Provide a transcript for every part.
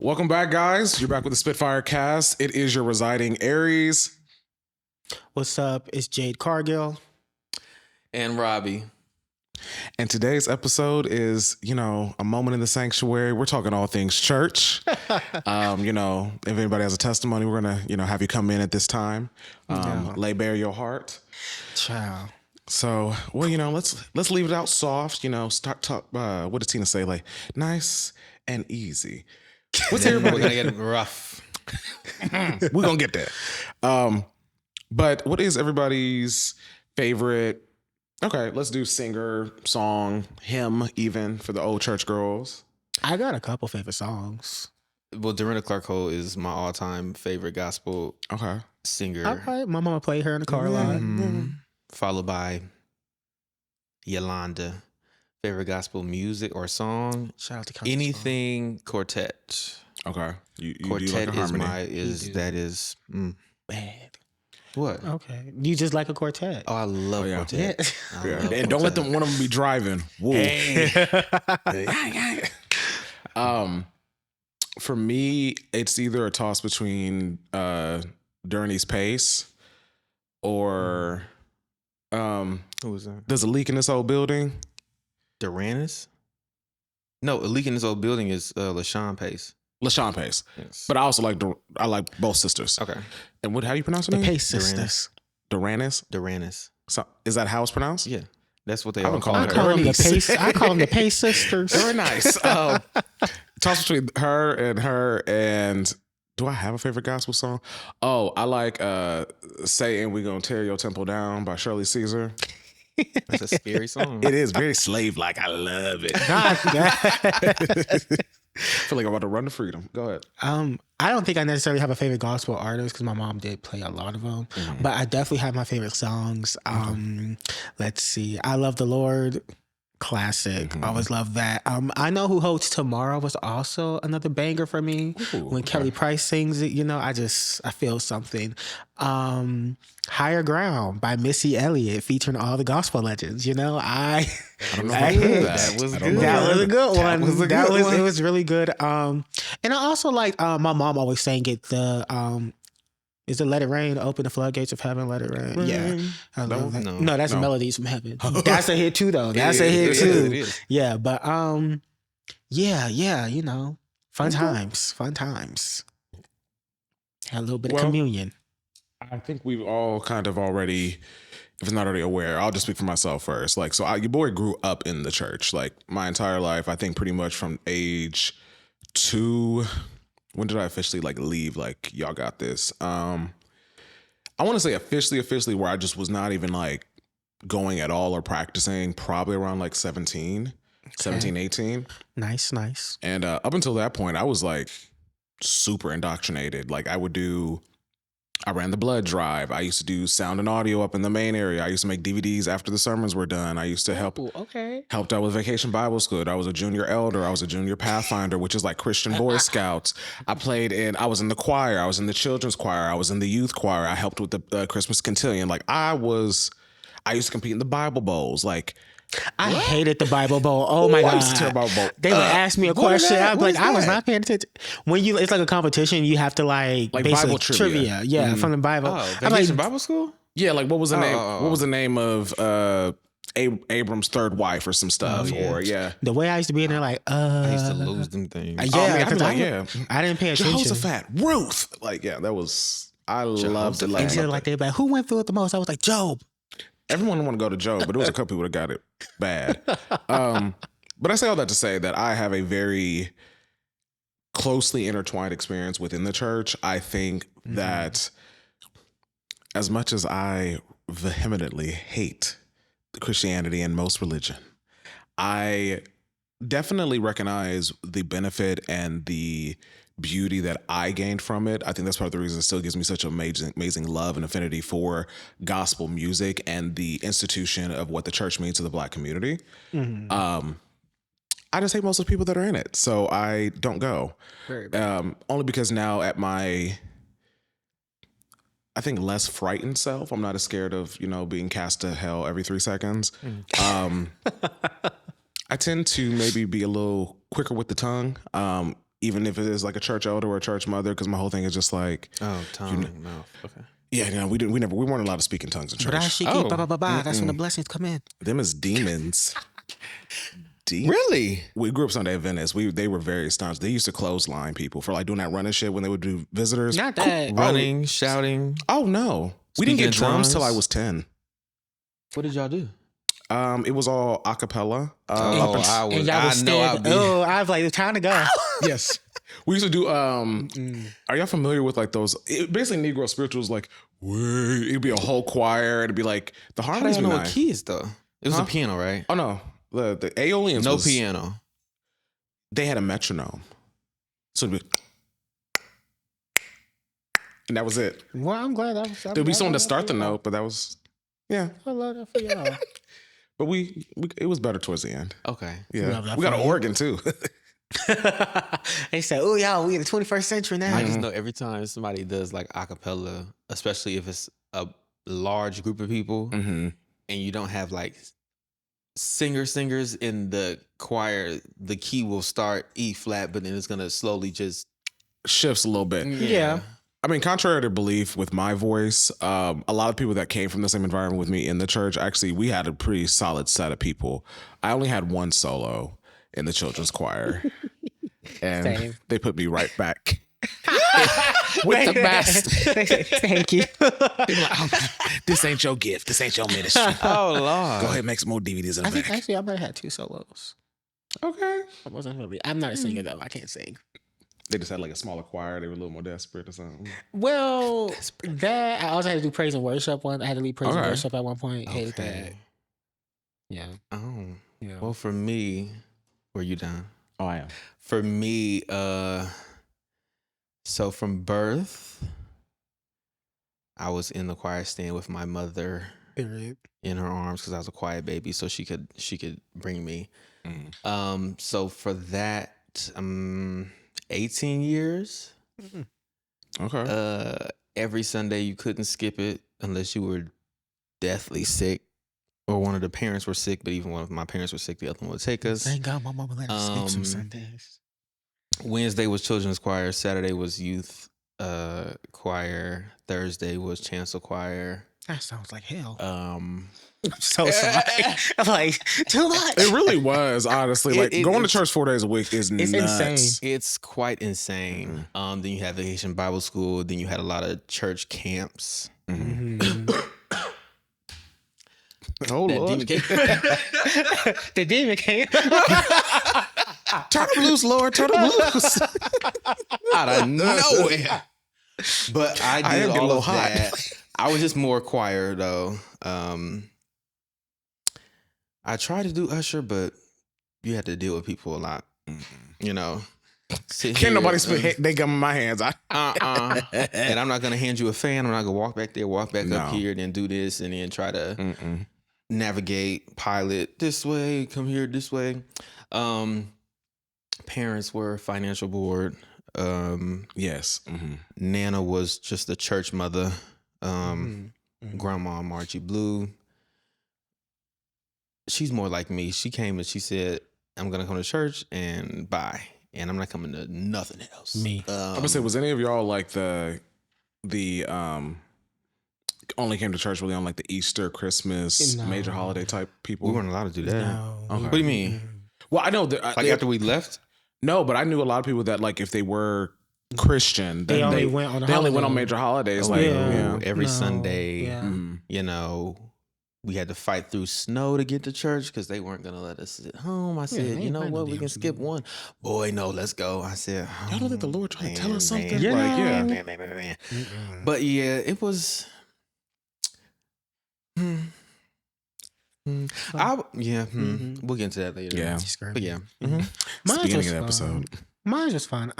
Welcome back, guys. You're back with the SpitFyre Cast. It is your residing Aries. What's up? It's Jade Cargill. And Robbiey. And today's episode is, a moment in the sanctuary. We're talking all things church. If anybody has a testimony, we're going to, have you come in at this time. Lay bare your heart. Ciao. So, let's leave it out soft, start talk, what does Tina say? Like, nice and easy. What's everybody? We're going to get rough. We're going to get there. But what is everybody's favorite? Okay, let's do singer, song, hymn, even for the old church girls. I got a couple favorite songs. Well, Dorinda Clark Cole is my all-time favorite gospel singer. Okay, my mama played her in the car a lot. Followed by Yolanda. Favorite gospel music or song? Shout out to Country anything song. Quartet. Okay, you Quartet do like is bad. What? Okay, you just like a quartet? Oh, I love Quartet. Yeah. And don't let one of them be driving. Whoa. Hey. For me, it's either a toss between Journey's Pace or who was that? There's a Leak in This Old Building. Duranus? No, a Leak in This Old Building is LaShawn Pace. LaShawn Pace. Yes. But I also like both sisters. Okay. And how do you pronounce it? The Pace sisters. Duranus. So, is that how it's pronounced? Yeah. That's what they all call her. I call them the Pace sisters. Very nice. Toss between her and do I have a favorite gospel song? Oh, I like Satan, We Gonna Tear Your Temple Down by Shirley Caesar. That's a scary song. It is very slave-like. I love it. I feel like I'm about to run to freedom. Go ahead. I don't think I necessarily have a favorite gospel artist because my mom did play a lot of them. Mm-hmm. But I definitely have my favorite songs. Let's see. I Love the Lord. Classic. Mm-hmm. Always love that. I Know Who Holds Tomorrow was also another banger for me. When Kelly Price sings it, I feel something. Higher Ground by Missy Elliott featuring all the gospel legends. I don't know if I heard that. That was good. That was a good one. It was really good. And I also like my mom always sang it. Is it Let It Rain? Open the floodgates of heaven, let it rain. Yeah. I love that. No, that's Melodies from Heaven. That's a hit too, though. That's a hit too. It is. Yeah, but fun times. Had a little bit of communion. I think we've all kind of already, if it's not already aware, I'll just speak for myself first. Like, so your boy grew up in the church. Like, my entire life, I think pretty much from age 2. When did I officially leave? Like, y'all got this. I want to say officially where I just was not even going at all or practicing, probably around 17, 18. Nice. And up until that point, I was super indoctrinated. I ran the blood drive. I used to do sound and audio up in the main area. I used to make DVDs after the sermons were done. I used to helped out with Vacation Bible School. I was a junior elder. I was a junior pathfinder, which is like Christian Boy Scouts. I was in the choir. I was in the children's choir. I was in the youth choir. I helped with the Christmas Cotillion. I used to compete in the Bible Bowls. I hated the Bible Bowl. Oh my God. They would ask me a question. I'd be like, I was not paying attention. It's like a competition. You have to basically Bible trivia. Yeah, from the Bible. Vacation Bible School? Yeah, what was the name? What was the name of Abram's third wife or some stuff? The way I used to be in there, I used to lose them things. I didn't pay attention. Jehoshaphat, Ruth. That was, I loved it. Until they'd be like, who went through it the most? I was like, Job. Everyone wanted to go to Job, but there was a couple people that got it bad. But I say all that to say that I have a very closely intertwined experience within the church. I think that as much as I vehemently hate Christianity and most religion, I definitely recognize the benefit and the beauty that I gained from it. I think that's part of the reason it still gives me such amazing love and affinity for gospel music and the institution of what the church means to the Black community. Mm-hmm. I just hate most of the people that are in it, so I don't go. Only because now at my, I think, less frightened self, I'm not as scared of being cast to hell every 3 seconds. I tend to maybe be a little quicker with the tongue. even if it is like a church elder or a church mother, because my whole thing is just like, tongue, mouth. Okay. Yeah, we weren't allowed to speak in tongues in church. That's when the blessings come in. Them is demons. Really? We grew up Sunday Adventists. They were very staunch. They used to clothesline people for like doing that running shit when they would do visitors. Not that. Running, shouting. Oh no. We didn't get drums till I was 10. What did y'all do? It was all a cappella. I was like, it's time to go. Yes. We used to do, are y'all familiar with like those, basically Negro spirituals, like, it'd be a whole choir. It'd be like, the harmonies I be don't know nice. what keys though. It was a piano, right? Oh no. The Aeolians No piano. They had a metronome. So it'd be, and that was it. Well, I'm glad that was. There'd be someone to start the note, but that was, yeah. I love that for y'all. But it was better towards the end. Okay. Yeah. We got an organ too. They said, "Oh, y'all, we in the 21st century now." I just know every time somebody does like a cappella, especially if it's a large group of people, and you don't have like singers in the choir, the key will start E flat, but then it's gonna slowly just shifts a little bit. Yeah. I mean, contrary to belief with my voice, a lot of people that came from the same environment with me in the church, actually, we had a pretty solid set of people. I only had one solo in the children's choir. And they put me right back with the best. Thank you. This ain't your gift. This ain't your ministry. Oh, Lord. Go ahead and make some more DVDs in the back. Actually, I might have had 2 solos. Okay. I'm not a singer, though. I can't sing. They just had like a smaller choir. They were a little more desperate or something. Well, that I also had to do praise and worship. I had to lead praise and worship at one point. Hated that. Yeah. Oh. Yeah. Well, for me, were you done? Oh, I am. For me, so from birth, I was in the choir stand with my mother Period. in her arms because I was a quiet baby, so she could bring me. So for that, 18 years. Okay. Every Sunday you couldn't skip it unless you were deathly sick or one of the parents were sick, but even one of my parents were sick, the other one would take us. Thank God my mama let us skip some Sundays. Wednesday was children's choir. Saturday was youth choir. Thursday was chancel choir. That sounds like hell. I'm so sorry. I'm like, too much. It really was, honestly. Like going to church 4 days a week is nuts. Insane. It's quite insane. Then you had Vacation Bible School. Then you had a lot of church camps. Oh, Lord. The demon came. Turn them loose, Lord. Turn them loose. Out of nowhere. But I did all of that. I was just more choir, though. I tried to do usher, but you had to deal with people a lot. You know. Can't nobody spit they gum in my hands. And I'm not going to hand you a fan. I'm not going to walk back there, walk back up here, then do this, and then try to navigate, pilot this way, come here this way. Parents were financial board. Yes. Nana was just a church mother. Grandma Margie Blue. She's more like me. She came and she said, I'm going to come to church and bye. And I'm not coming to nothing else. Me. I'm gonna say, was any of y'all like the only came to church really on like the Easter, Christmas, major holiday type people? We weren't allowed to do that. No. Okay. What do you mean? Well, I know that Like after we left? No, but I knew a lot of people that like if they were Christian, then They only went on major holidays. Every Sunday. Yeah. You know, we had to fight through snow to get to church because they weren't going to let us sit home. I said, you know what? We can skip one. Boy, no, let's go. I said, y'all don't think the Lord trying to tell us something? Man. But yeah, it was... We'll get into that later. Yeah. But yeah. It's the beginning of the episode. Mine was fun.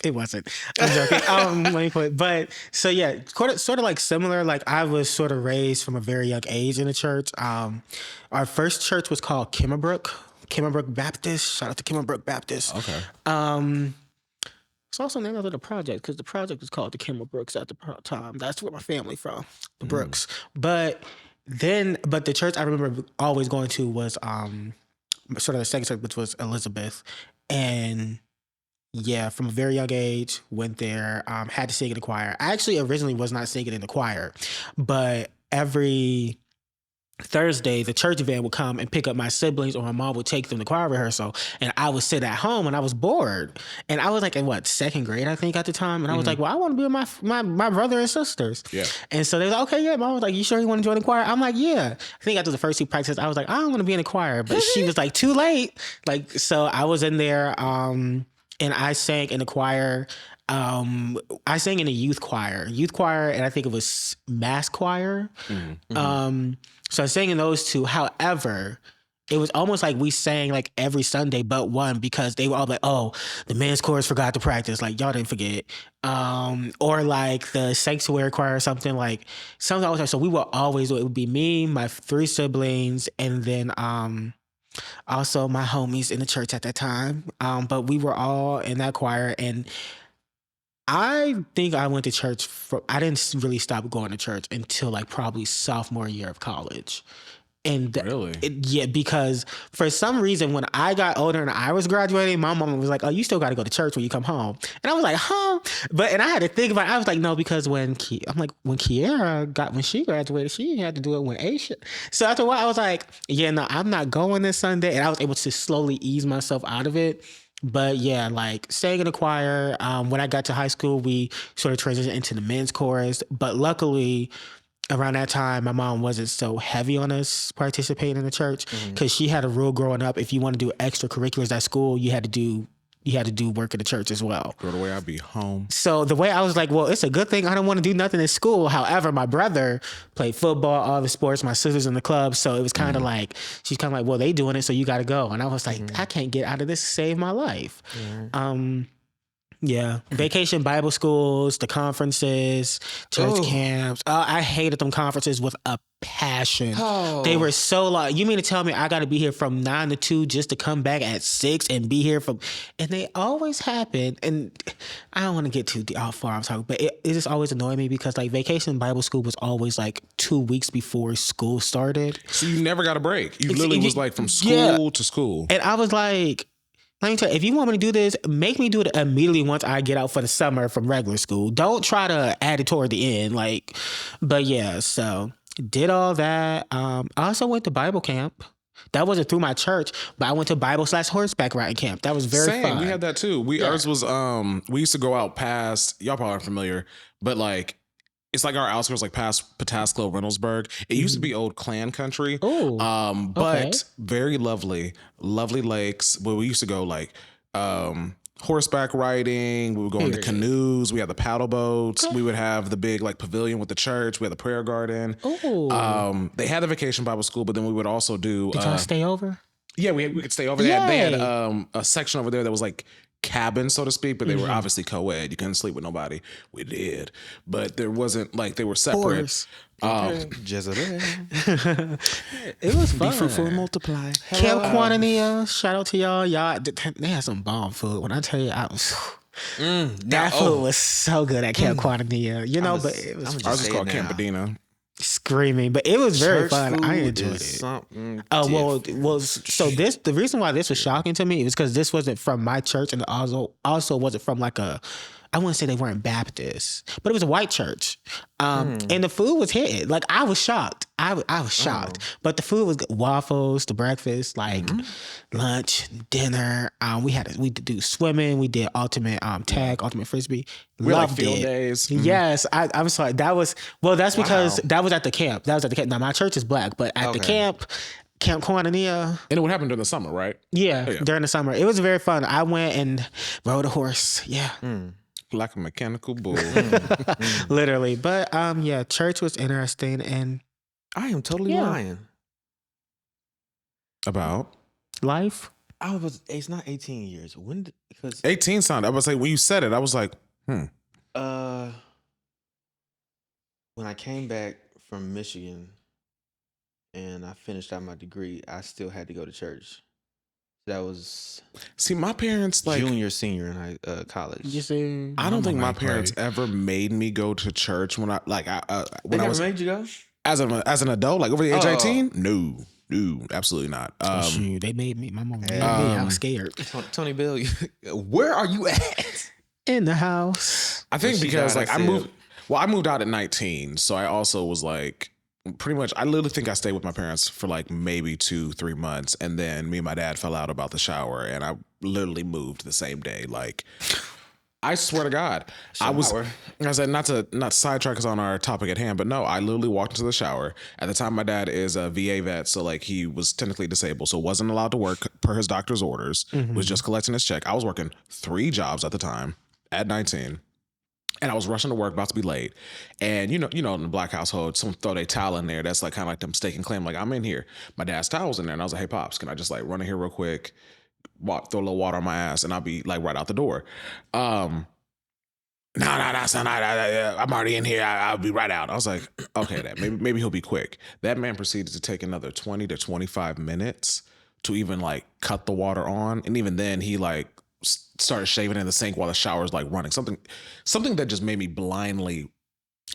It wasn't. I'm joking. Let me put. But so yeah, sort of like similar. Like I was sort of raised from a very young age in the church. Our first church was called Kimmerbrook Baptist. Shout out to Kimmerbrook Baptist. Okay. It's also named after the project because the project was called the Kimmerbrooks at the time. That's where my family from, the Brooks. But the church I remember always going to was sort of the second church, which was Elizabeth, and yeah, from a very young age, went there, had to sing in the choir. I actually originally was not singing in the choir, but every Thursday, the church van would come and pick up my siblings, or my mom would take them to choir rehearsal, and I would sit at home and I was bored. And I was like in second grade, I think, at the time. And I was like, well, I want to be with my brother and sisters. Yeah. And so they were like, okay, yeah. Mom was like, you sure you want to join the choir? I'm like, yeah. I think after the first 2 practices, I was like, I don't want to be in the choir. But she was like, too late. Like, so I was in there, and I sang in the choir. I sang in a youth choir, and I think it was mass choir. So I sang in those two. However, it was almost like we sang like every Sunday but one, because they were all like, oh, the men's chorus forgot to practice. Like, y'all didn't forget. Or like the sanctuary choir or something, like something always. So we would always, it would be me, my 3 siblings, and then also my homies in the church at that time. But we were all in that choir, and I think I went to church I didn't really stop going to church until like probably sophomore year of college. And really? Yeah, because for some reason, when I got older and I was graduating, my mom was like, oh, you still got to go to church when you come home. And I was like, huh? And I had to think about it. I was like, no, because when Kiara when she graduated, she had to do it when Aisha. So after a while, I was like, yeah, no, I'm not going this Sunday. And I was able to slowly ease myself out of it. But yeah, like staying in the choir. When I got to high school, we sort of transitioned into the men's chorus. But luckily, around that time, my mom wasn't so heavy on us participating in the church, because she had a rule growing up: if you want to do extracurriculars at school, you had to do work in the church as well. Girl, the way I'd be home. So the way I was like, well, it's a good thing I don't want to do nothing in school. However, my brother played football, all the sports, my sister's in the club. So it was kind of like, she's kind of like, well, they doing it, so you got to go. And I was like, I can't get out of this to save my life. Yeah. Vacation Bible schools, the conferences, church camps. I hated them conferences with a passion. They were so long. You mean to tell me I got to be here from 9 to 2 just to come back at 6 and be here and they always happen. And I don't want to get too far off topic, but it just always annoyed me, because like Vacation Bible school was always like 2 weeks before school started. So you never got a break. You literally was like from school to school. And I was like, let me tell you, if you want me to do this, make me do it immediately once I get out for the summer from regular school. Don't try to add it toward the end. But yeah, so did all that. I also went to Bible camp. That wasn't through my church, but I went to Bible/horseback riding camp. That was very fun. We had that too. Ours was we used to go out past, y'all probably aren't familiar, but like it's like our outskirts, like past Patasklo, Reynoldsburg. It used to be old Klan country. But very lovely lakes where we used to go like horseback riding. We would go in the canoes. We had the paddle boats. We would have the big like pavilion with the church. We had the prayer garden. They had the Vacation Bible school, but then we would also do. Did y'all stay over? Yeah, we could stay over there. They had a section over there that was like cabins, so to speak, but they were obviously co-ed. You couldn't sleep with nobody. We did, but there wasn't like they were separate. Jezebel. It was fun. Be fruitful and multiply. Camp Quantania, shout out to y'all. Y'all, they had some bomb food. When I tell you, I was. That food was so good at Camp Quantania. You know, but it was. Ours was called Camp Medina. Screaming, but it was very fun. I enjoyed it. So the reason why this was shocking to me is because this wasn't from my church, and also wasn't from like I wouldn't say they weren't Baptist, but it was a white church. And the food was hitting. Like, I was shocked. I was shocked. But the food was good. Waffles, the breakfast, like lunch, dinner. We did do swimming. We did ultimate tag, ultimate frisbee. We Loved like field it. days. Yes, I'm sorry. That's because that was at the camp. Now my church is black, but at the camp Quantania. And it would happen during the summer, right? Yeah, during the summer. It was very fun. I went and rode a horse. Yeah. Like a mechanical bull. Literally. But church was interesting, and I am totally lying. About? Life? It's not 18 years. When because 18 sounded. I was like, when you said it, I was like, when I came back from Michigan and I finished out my degree, I still had to go to church. That was my parents like senior in college. You see, I don't think my parents ever made me go to church when I made you go as an adult, like over the age of 18. No, No, absolutely not. Shoot, they made me. My mom made me. I was scared. Tony Bell, where are you at? In the house. I think because died, like I moved out at 19, so I also was like pretty much. I literally think I stayed with my parents for like maybe 2-3 months, and then me and my dad fell out about the shower, and I literally moved the same day. Like, I swear to God, I said not sidetrack us on our topic at hand, but no, I literally walked into the shower. At the time, my dad is a VA vet, so like he was technically disabled, so wasn't allowed to work per his doctor's orders. Was just collecting his check. I was working 3 jobs at the time at 19. And I was rushing to work, about to be late. And you know, in the black household, someone throw their towel in there. That's like kind of like the mistaken claim. Like, I'm in here. My dad's towel was in there. And I was like, hey, Pops, can I just like run in here real quick, throw a little water on my ass, and I'll be like right out the door. No, son, I'm already in here. I'll be right out. I was like, okay, Dad, maybe he'll be quick. That man proceeded to take another 20 to 25 minutes to even like cut the water on. And even then he like started shaving in the sink while the shower's like running. Something that just made me blindly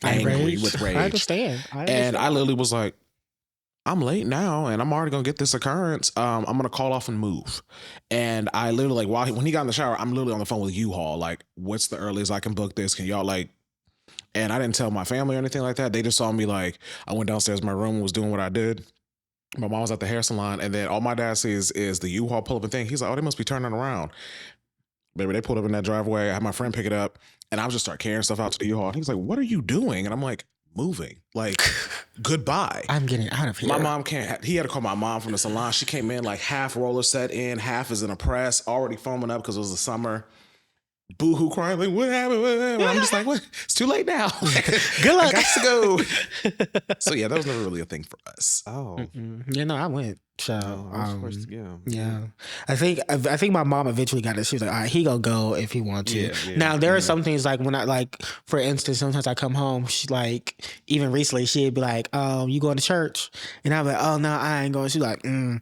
angry with rage. I understand. And I literally was like, I'm late now and I'm already gonna get this occurrence. I'm gonna call off and move. And I literally like when he got in the shower, I'm literally on the phone with U-Haul. Like, what's the earliest I can book this? Can y'all like, and I didn't tell my family or anything like that. They just saw me like, I went downstairs in my room and was doing what I did. My mom was at the hair salon, and then all my dad sees is the U-Haul pull up and thing. He's like, oh, they must be turning around. Baby, they pulled up in that driveway. I had my friend pick it up, and I was just start carrying stuff out to the U-Haul. And he's like, what are you doing? And I'm like, moving. Like, goodbye. I'm getting out of here. My mom can't. He had to call my mom from the salon. She came in like half roller set in, half is in a press, already foaming up because it was the summer. Boo-hoo crying, like, what happened? I'm just like, what? It's too late now. Good luck. I got to go. So yeah, that was never really a thing for us. Oh. Yeah, no, I went. So I was forced to go. Yeah, I think my mom eventually got it. She was like, all right, he gonna go if he wants to. Yeah. Now there are some things like when I like, for instance, sometimes I come home. She's like, even recently, she'd be like, you going to church? And I'm like, oh no, I ain't going. She's like, And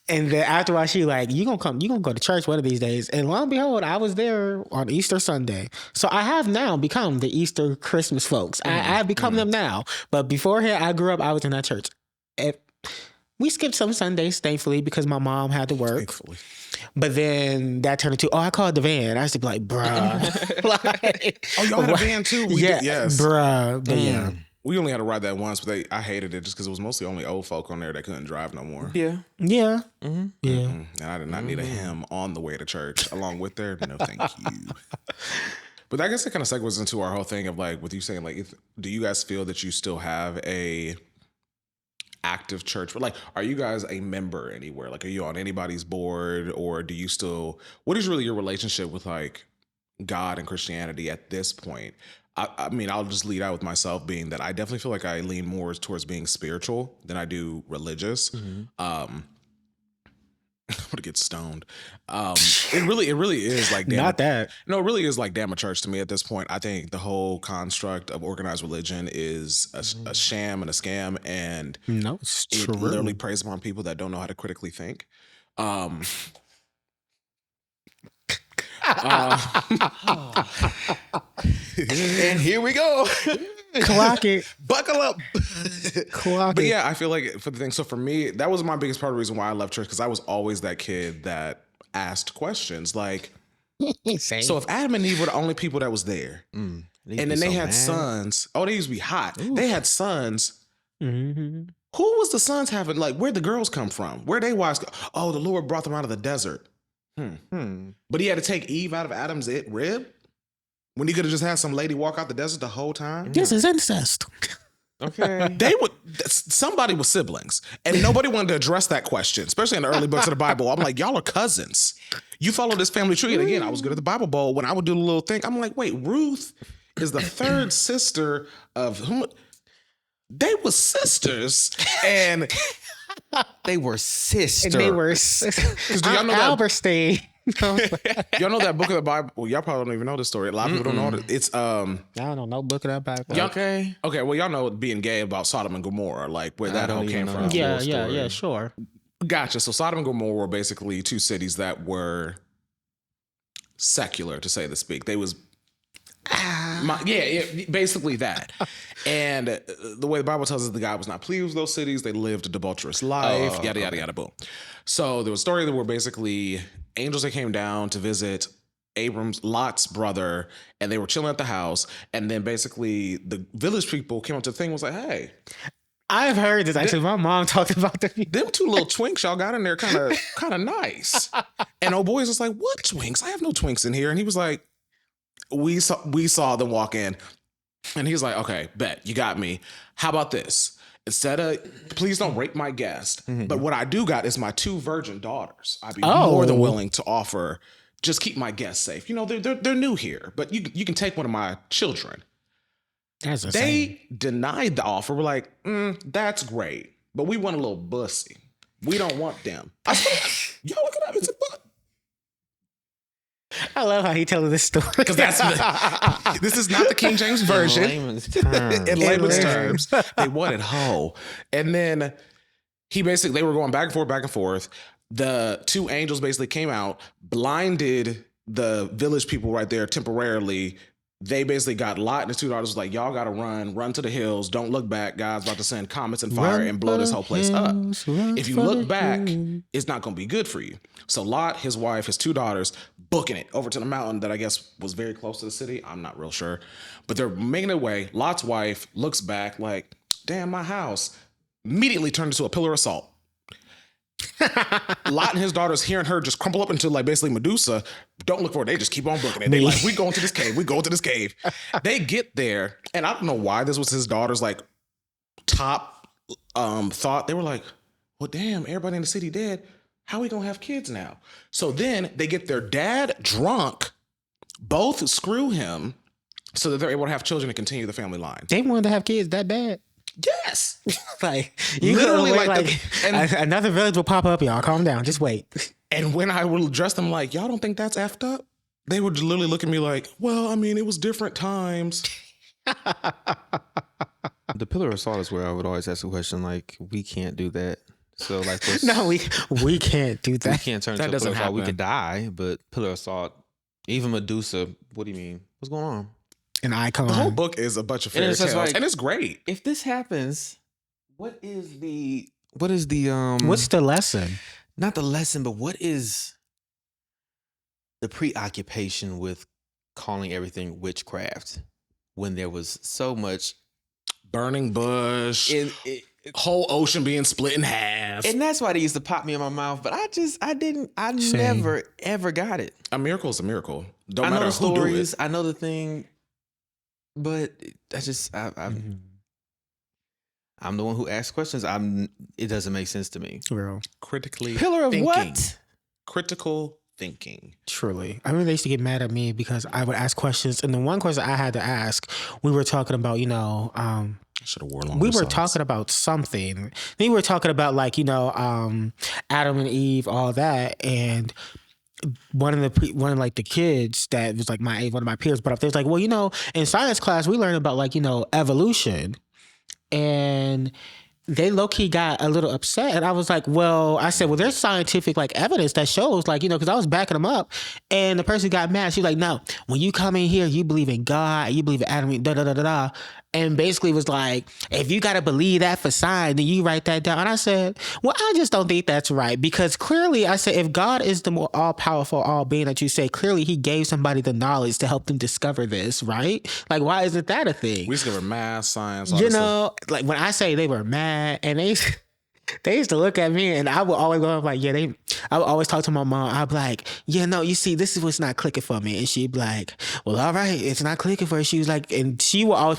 then after a while, she like, you gonna go to church one of these days. And lo and behold, I was there on Easter Sunday. So I have now become the Easter Christmas folks. I have become them now. But beforehand, I grew up, I was in that church. We skipped some Sundays, thankfully, because my mom had to work. Thankfully. But then that turned into, I called the van. I used to be like, bruh. Like, y'all had a van too? We did, yes. Bruh. But yeah. We only had to ride that once, but I hated it just because it was mostly only old folk on there that couldn't drive no more. Yeah. Yeah. Mm-hmm. Yeah. And I did not need a hymn on the way to church along with there. No, thank you. But I guess it kind of segues into our whole thing of like, with you saying like, do you guys feel that you still have a active church? But like, are you guys a member anywhere? Like, are you on anybody's board, or do you still? What is really your relationship with like God and Christianity at this point? I mean, I'll just lead out with myself being that I definitely feel like I lean more towards being spiritual than I do religious. I'm gonna get stoned. It really is like Not that. No, it really is like damn a church to me at this point. I think the whole construct of organized religion is a sham and a scam, and No, it's it true. literally preys upon people that don't know how to critically think. And here we go. Clock it. Buckle up. Clock But it. yeah, I feel like for the thing. So for me, that was my biggest part of the reason why I left church, because I was always that kid that asked questions like, Same. so if Adam and Eve were the only people that was there, and then they had sons. Oh, they used to be hot. Ooh. They had sons. Mm-hmm. Who was the sons having? Like, where'd the girls come from? Where'd they wives go? Oh, the Lord brought them out of the desert. But he had to take Eve out of Adam's rib when he could have just had some lady walk out the desert the whole time. This is incest. Okay. Somebody was siblings, and nobody wanted to address that question, especially in the early books of the Bible. I'm like, y'all are cousins. You follow this family tree. And again, I was good at the Bible Bowl. When I would do the little thing, I'm like, wait, Ruth is the third sister of whom? They were sisters, and they were sisters. And they were sisters. Do y'all know Alberstein. Y'all know that book of the Bible? Well, y'all probably don't even know this story. A lot of people don't know it. It's I don't know, no book of that Bible. Okay. Well, y'all know being gay about Sodom and Gomorrah, like where that all came from. Yeah, sure. Gotcha. So Sodom and Gomorrah were basically two cities that were secular, to say the speak. They was basically that. And the way the Bible tells us, the guy was not pleased with those cities. They lived a debaucherous life, yada, yada, yada, boom. So there was a story that were basically angels that came down to visit Lot's brother, and they were chilling at the house. And then basically the village people came up to the thing and was like, hey. I've heard this. Actually, my mom talked about them. Them two little twinks y'all got in there kind of nice. And old boy's just like, what twinks? I have no twinks in here. And he was like, we saw them walk in. And he's like, okay, bet, you got me. How about this? Instead of, please don't rape my guest. But what I do got is my 2 virgin daughters. I'd be more than willing to offer, just keep my guests safe. You know, they're new here, but you can take one of my children. They denied the offer. We're like, that's great, but we want a little bussy. We don't want them. Yo, look at that. It's a butt. I love how he telling this story. Because this is not the King James Version. In layman's terms. They wanted hoe. And then they were going back and forth. The 2 angels basically came out, blinded the village people right there temporarily. They basically got Lot and his 2 daughters was like, y'all got to run to the hills. Don't look back. God's about to send comets and fire and blow this whole place up. If you look back, it's not going to be good for you. So Lot, his wife, his 2 daughters, booking it over to the mountain that I guess was very close to the city. I'm not real sure. But they're making their way. Lot's wife looks back like, damn, my house. Immediately turned into a pillar of salt. Lot and his daughters hearing her just crumple up into like basically Medusa. Don't look for it. They just keep on booking it. They like, we going to this cave. We go to this cave. They get there, and I don't know why this was his daughter's like top thought. They were like, well, damn, everybody in the city dead. How are we gonna have kids now? So then they get their dad drunk, both screw him, so that they're able to have children and continue the family line. They wanted to have kids that bad. Yes. Like, you literally like another village will pop up, y'all. Calm down. Just wait. And when I would address them like, y'all don't think that's effed up? They would literally look at me like, well, I mean, it was different times. The pillar of salt is where I would always ask the question, like, we can't do that. So like, no, we can't do that. We can't turn into a pillar of salt. We could die, but pillar of salt, even Medusa, what do you mean? What's going on? An icon. The whole book is a bunch of fairy tales, like, and it's great. If this happens, what's the lesson? Not the lesson, but what is the preoccupation with calling everything witchcraft when there was so much burning bush, whole ocean being split in half? And that's why they used to pop me in my mouth, but I never ever got it. A miracle is a miracle. Don't matter who do it. I know the thing. But I'm the one who asks questions. It doesn't make sense to me. Real. Critically pillar of thinking. What? Critical thinking. Truly. I mean, they used to get mad at me because I would ask questions. And the one question I had to ask, we were talking about, should have worn longer we were socks. talking about something. We were talking about Adam and Eve, all that. And one of the kids that was like my age, one of my peers, brought up, they was like, well, in science class we learned about evolution, and they low-key got a little upset. And I was like, I said, there's scientific evidence that shows because I was backing them up, and the person got mad. She was like, no, when you come in here, you believe in God, you believe in Adam, da da da da da. And basically was like, if you got to believe that for science, then you write that down. And I said, I just don't think that's right. Because clearly, I said, if God is the more all-powerful, all-being that you say, clearly he gave somebody the knowledge to help them discover this, right? Like, why isn't that a thing? We discover math, science, when I say they were mad, and they used to look at me, and I would always go like, I would always talk to my mom. I'd be like, you see, this is what's not clicking for me. And she'd be like, well, all right, it's not clicking for her. She was like, and she would always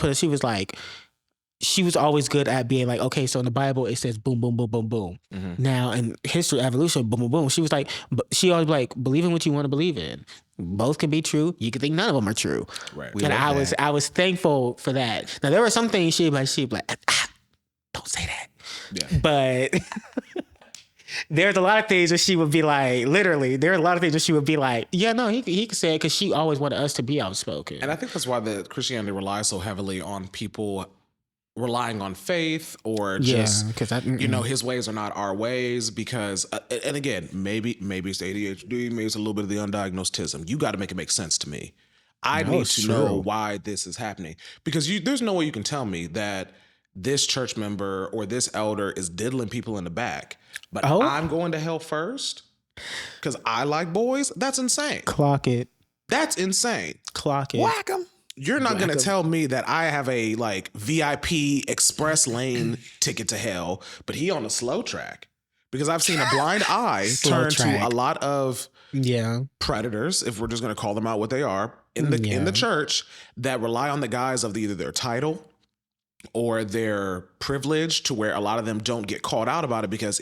she was always good at being like, okay, so in the Bible, it says boom, boom, boom, boom, boom. Mm-hmm. Now in history, evolution, boom, boom, boom. She was like, she always like, believe in what you want to believe in. Both can be true. You can think none of them are true. Right. And I was thankful for that. Now there were some things she'd be like, don't say that. Yeah. But there's a lot of things that she would be like, literally, there are a lot of things that she would be like, yeah, no, he could say it, because she always wanted us to be outspoken. And I think that's why the Christianity relies so heavily on people relying on faith, or just, his ways are not our ways, because, and again, maybe it's ADHD, maybe it's a little bit of the undiagnosed autism. You got to make it make sense to me. I No, need it's to know true. why this is happening. Because there's no way you can tell me that this church member or this elder is diddling people in the back, but Oh. I'm going to hell first because I like boys. That's insane. Clock it. That's insane. Clock it. Whack 'em. You're not going to tell me that I have a like VIP express lane ticket to hell, but he on a slow track. Because I've seen a blind eye Slow turn track. to a lot of Yeah. predators, if we're just going to call them out what they are, in the church that rely on the guise of either their title or their privilege, to where a lot of them don't get called out about it because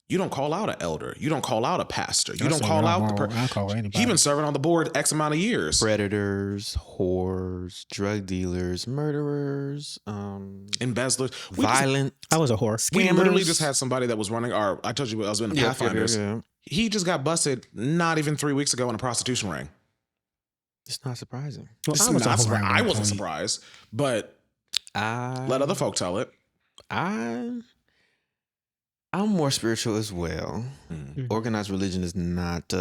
you don't call out an elder, you don't call out a pastor, you don't call out the I call anybody. He been serving on the board X amount of years. Predators, whores, drug dealers, murderers, Embezzlers, violent. I was a whore. We Scammers. literally just had somebody that was running I told you I was in the Pathfinders. Yeah. He just got busted not even 3 weeks ago in a prostitution ring. It's not surprising. Well, It's I was a not whore surprised. at I one wasn't point. surprised, but let other folk tell it. I'm more spiritual as well. Mm. Organized religion is not.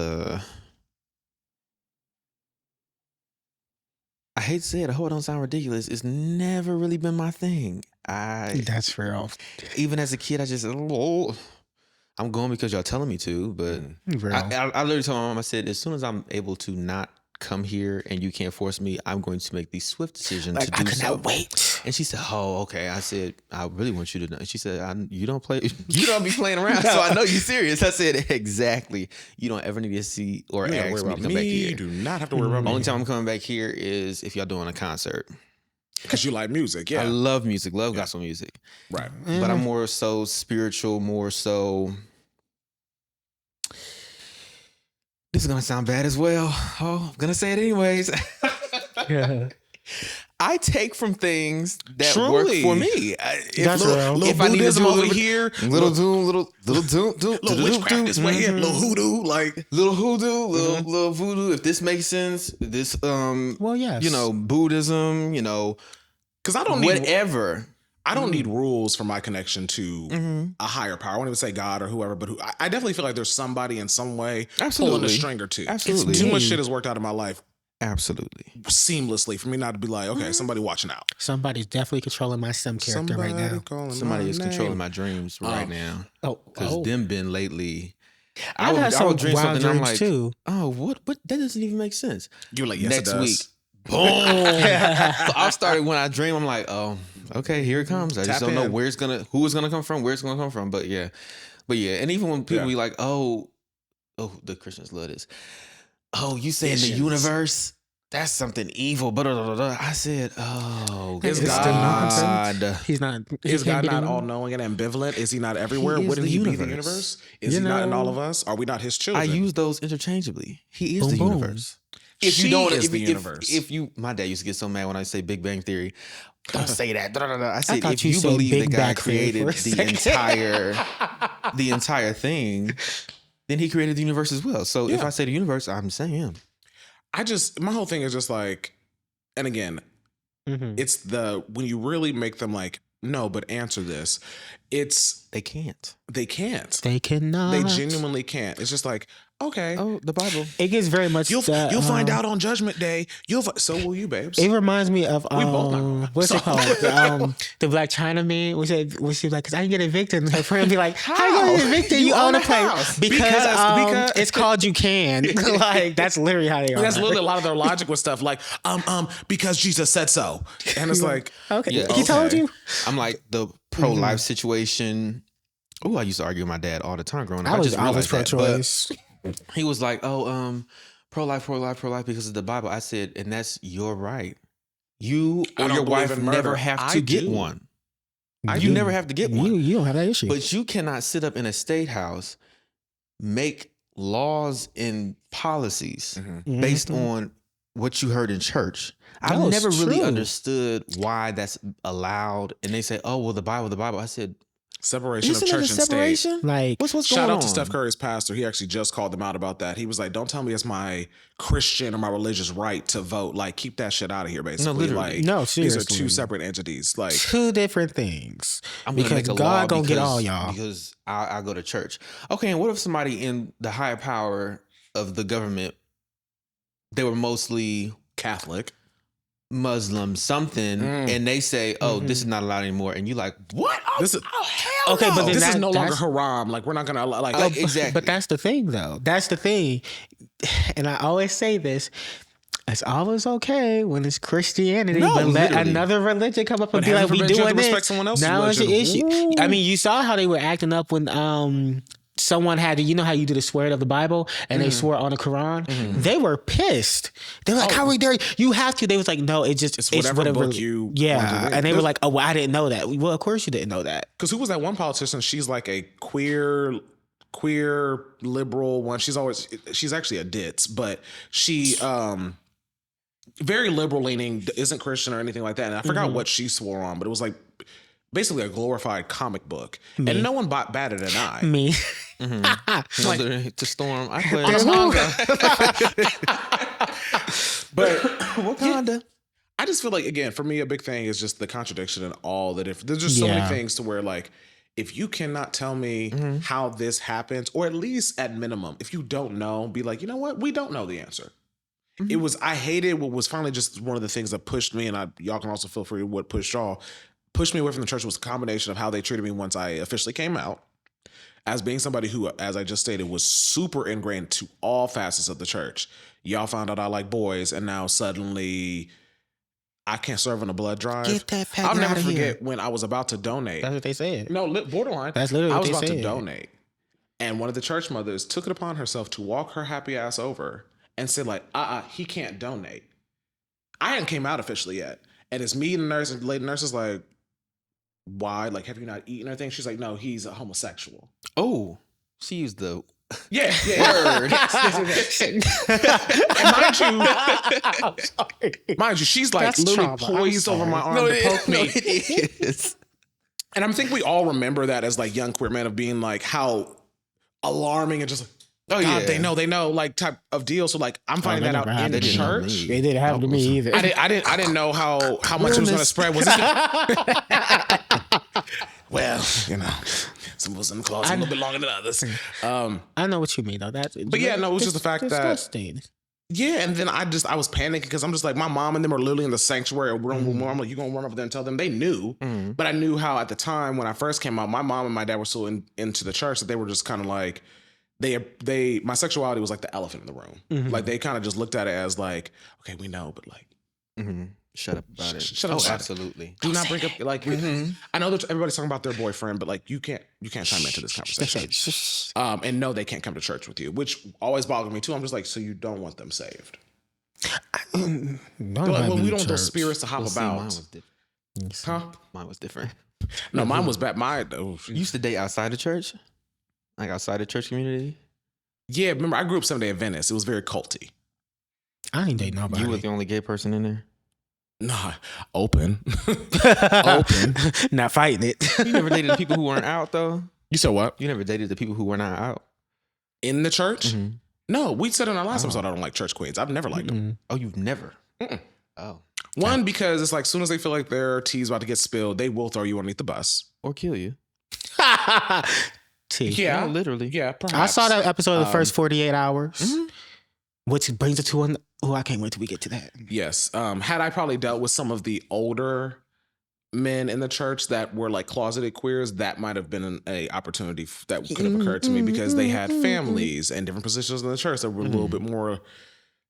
I hate to say it. I hope it don't sound ridiculous. It's never really been my thing. That's real. Even as a kid, I just I'm going because y'all telling me to. But Real. I literally told my mom. I said, as soon as I'm able to not come here and you can't force me, I'm going to make the swift decision to do I so. cannot wait. And she said, "Oh, okay." I said, "I really want you to know." And she said, "You don't play, you don't be playing around, so I know you're serious." I said, "Exactly. You don't ever need to see or You don't ask worry me to about come back me. here. You do not have to worry about me. Only time I'm coming back here is if y'all doing a concert. Because you like music, I yeah. love music, love gospel music, Right. but I'm more so spiritual, more so." This is gonna sound bad as well. Oh, I'm gonna say it anyways. Yeah. I take from things that Truly. work for me. That's real. Little If I need to Buddhism do a over little here, little doom, little little witchcraft this way here, little hoodoo, like little hoodoo, little voodoo. If this makes sense, this Well, yes. Buddhism, because I don't need whatever. I don't need rules for my connection to a higher power. I won't even say God or whoever, but I definitely feel like there's somebody in some way pulling Absolutely. a string or two. Absolutely. Too much shit has worked out in my life Absolutely. seamlessly for me not to be like, okay, somebody watching out. Somebody's definitely controlling my sim character right now. calling Somebody my is name. controlling my dreams right now. Oh, Because them been lately. I've had some dream wild something, I'm dreams like, too. oh, what? That doesn't even make sense. You were like, yes, Next it does. week. Boom. So I started when I dream, I'm like, oh, okay, here it comes. I just Tap don't know in. who it's gonna come from, where it's gonna come from. But yeah. And even when people be like, oh, the Christians love this. Oh, you saying the Visions. universe? That's something evil. But I said, oh, Is It's God- the nonsense. He's not. Is he can't God be not the- all knowing and ambivalent? Is he not everywhere? He is Wouldn't the he be the universe. universe? Is You he not in know- all of us? Are we not his children? I use those interchangeably. He is Boom, the boom. universe. She is the universe. If you, my dad used to get so mad when I say Big Bang Theory. Don't say that. I said, thought if you you said believe Big that God Bang Theory created for a the entire thing, then he created the universe as well. So if Yeah. I say the universe, I'm saying him. my whole thing is just like, and again, Mhm. it's when you really make them like, no, but answer this. They can't. They can't. They cannot. They genuinely can't. It's just like, okay, Oh, the Bible. It gets very much. you'll that, find out on Judgment Day. So will you, babes. It reminds me of We both not. what's it called? The Black China man. When she was like, "Cause I didn't get evicted," and her friend be like, "How you How? get evicted? You You own own a a place house." because it's called you can." Like that's literally how they are. That's literally a lot of their logic with stuff like, because Jesus said so, and it's like, Okay, Yeah. he told Okay. you. I'm like the pro-life situation. Oh, I used to argue with my dad all the time growing up. I was just realized that. pro-choice. But he was like, pro-life because of the Bible. I said, and that's your right. You I or don't your believe wife in murder. never have I to get do. one. I You do. never have to get one. You don't have that issue. But you cannot sit up in a state house, make laws and policies Mhm. based Mhm. on what you heard in church. I've No, it's never really true. understood why that's allowed. And they say, oh, well, the Bible. I said, Separation of isn't it a church and state. separation? Like What's Shout going out on? to Steph Curry's pastor. He actually just called them out about that. He was like, "Don't tell me it's my Christian or my religious right to vote. Like, keep that shit out of here." Basically, literally. like, No, these are seriously. two separate entities. Like, two different things. I'm gonna Because make a God law gonna get because- all y'all. Because I go to church. Okay, and what if somebody in the higher power of the government, they were mostly Catholic, Muslim, something, and they say, "Oh, this is not allowed anymore," and you like, "What? This is hell okay, no. but then this is no longer haram. Like we're not gonna like exactly." But that's the thing, though. That's the thing, and I always say this. It's always okay when it's Christianity, but let another religion come up and be like, "We doing this." Now it's an issue. Ooh. I mean, you saw how they were acting up when someone had to, you know how you do the swear of the Bible and they swore on the Quran? They were pissed. They were like, how are we dare you have to? They was like, no, it's whatever book you and they were like, oh, well, I didn't know that. Well, of course you didn't know that. Because who was that one politician? She's like a queer liberal one. She's actually a ditz, but she very liberal leaning, isn't Christian or anything like that. And I forgot what she swore on, but it was like basically a glorified comic book. Me. And no one batted an eye. Me. Like, to Storm. I play But Wakanda. I just feel like, again, for me, a big thing is just the contradiction and all the different. There's just so many things to where, like, if you cannot tell me how this happens, or at least at minimum, if you don't know, be like, you know what? We don't know the answer. I hated what was finally just one of the things that pushed me, and y'all can also feel free what pushed y'all. Pushed me away from the church was a combination of how they treated me once I officially came out, as being somebody who, as I just stated, was super ingrained to all facets of the church. Y'all found out I like boys, and now suddenly I can't serve on a blood drive. Get that pack I'll never out of forget here. when I was about to donate. That's what they said. No, borderline. That's literally what they said. I was about to donate, and one of the church mothers took it upon herself to walk her happy ass over and said, like, he can't donate. I hadn't came out officially yet. And it's me and the nurse, and the lady nurse is like, why? Like, have you not eaten or anything? She's like, no, he's a homosexual. Oh, she used the word. And mind you, she's like literally poised over my arm to poke me. It is. And I think we all remember that as like young queer men of being like how alarming and just like, oh God, they know, like type of deal. So like I'm finding that out in the church. They didn't happen to me either. I didn't know how much it was going to spread. Was it? Well, you know, some was in the closet a little bit longer than others. I know what you mean though. But yeah, no, it was just the fact that. Yeah, and then I was panicking because I'm just like, my mom and them are literally in the sanctuary room. I'm like, you gonna run over there and tell them? They knew, but I knew how at the time when I first came out, my mom and my dad were still into the church, that they were just kind of like. My sexuality was like the elephant in the room. Like they kind of just looked at it as like, okay, we know, but like, shut up about it. Shut up. Oh, absolutely. Do not bring up like. I know that everybody's talking about their boyfriend, but like you can't chime into this conversation. And no, they can't come to church with you, which always bothered me too. I'm just like, so you don't want them saved? No, well, we don't want those spirits to hop about. Mine was different. Huh? Mine was different. No, mine was bad. You used to date outside the church. Like outside the church community? Yeah, remember I grew up Seventh-day Adventist. It was very culty. I ain't date nobody. You were the only gay person in there? Nah, open. Open. Not fighting it. You never dated the people who weren't out though? You said what? You never dated the people who were not out? In the church? No, we said in our last episode I don't like church queens. I've never liked them. Oh, you've never? Oh. One, because it's like as soon as they feel like their tea's about to get spilled, they will throw you underneath the bus. Or kill you. Yeah, literally. Yeah, perhaps. I saw that episode of the first 48 hours, which brings it to one. Oh, I can't wait till we get to that. Yes. Had I probably dealt with some of the older men in the church that were like closeted queers, that might have been an opportunity that could have occurred to me because they had families and different positions in the church that were a little bit more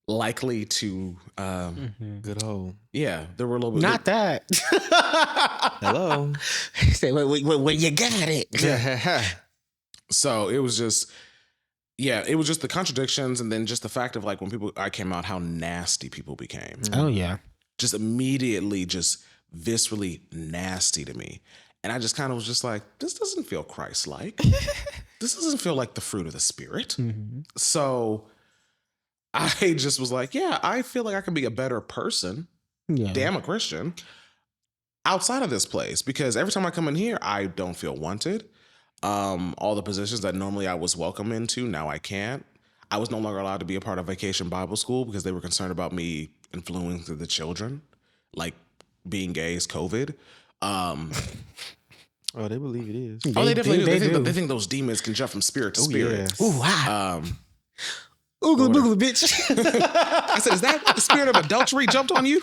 likely to. Good old. Yeah, there were a little bit. Not that. Hello. Say, when you got it. Yeah. So it was just, it was just the contradictions, and then just the fact of like when I came out, how nasty people became. Oh yeah, just immediately, just viscerally nasty to me, and I just kind of was just like, this doesn't feel Christ-like. This doesn't feel like the fruit of the Spirit. So I just was like, I feel like I can be a better person. Yeah, damn a Christian outside of this place, because every time I come in here, I don't feel wanted. All the positions that normally I was welcome into, now I can't. I was no longer allowed to be a part of Vacation Bible School because they were concerned about me influencing the children, like being gay is COVID. Oh, they believe it is. They definitely do. They think those demons can jump from spirit to spirit. Yeah. Ooh, wow. Oogly boogly, bitch. I said, is that the spirit of adultery jumped on you?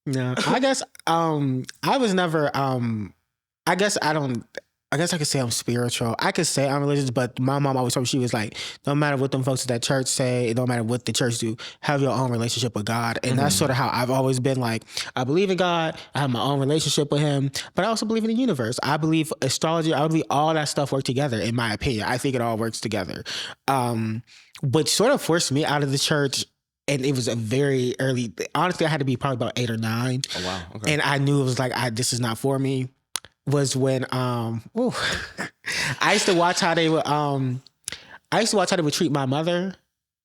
No, I guess I was never I guess I could say I'm spiritual. I could say I'm religious, but my mom always told me, she was like, no matter what them folks at that church say, it don't matter what the church do, have your own relationship with God. And that's sort of how I've always been. Like, I believe in God, I have my own relationship with him, but I also believe in the universe. I believe astrology, I believe all that stuff work together, in my opinion. I think it all works together. Which sort of forced me out of the church. And it was a very early, honestly, I had to be probably about 8 or 9. Oh, wow. Okay. And I knew it was like, this is not for me. Was when I used to watch how they would treat my mother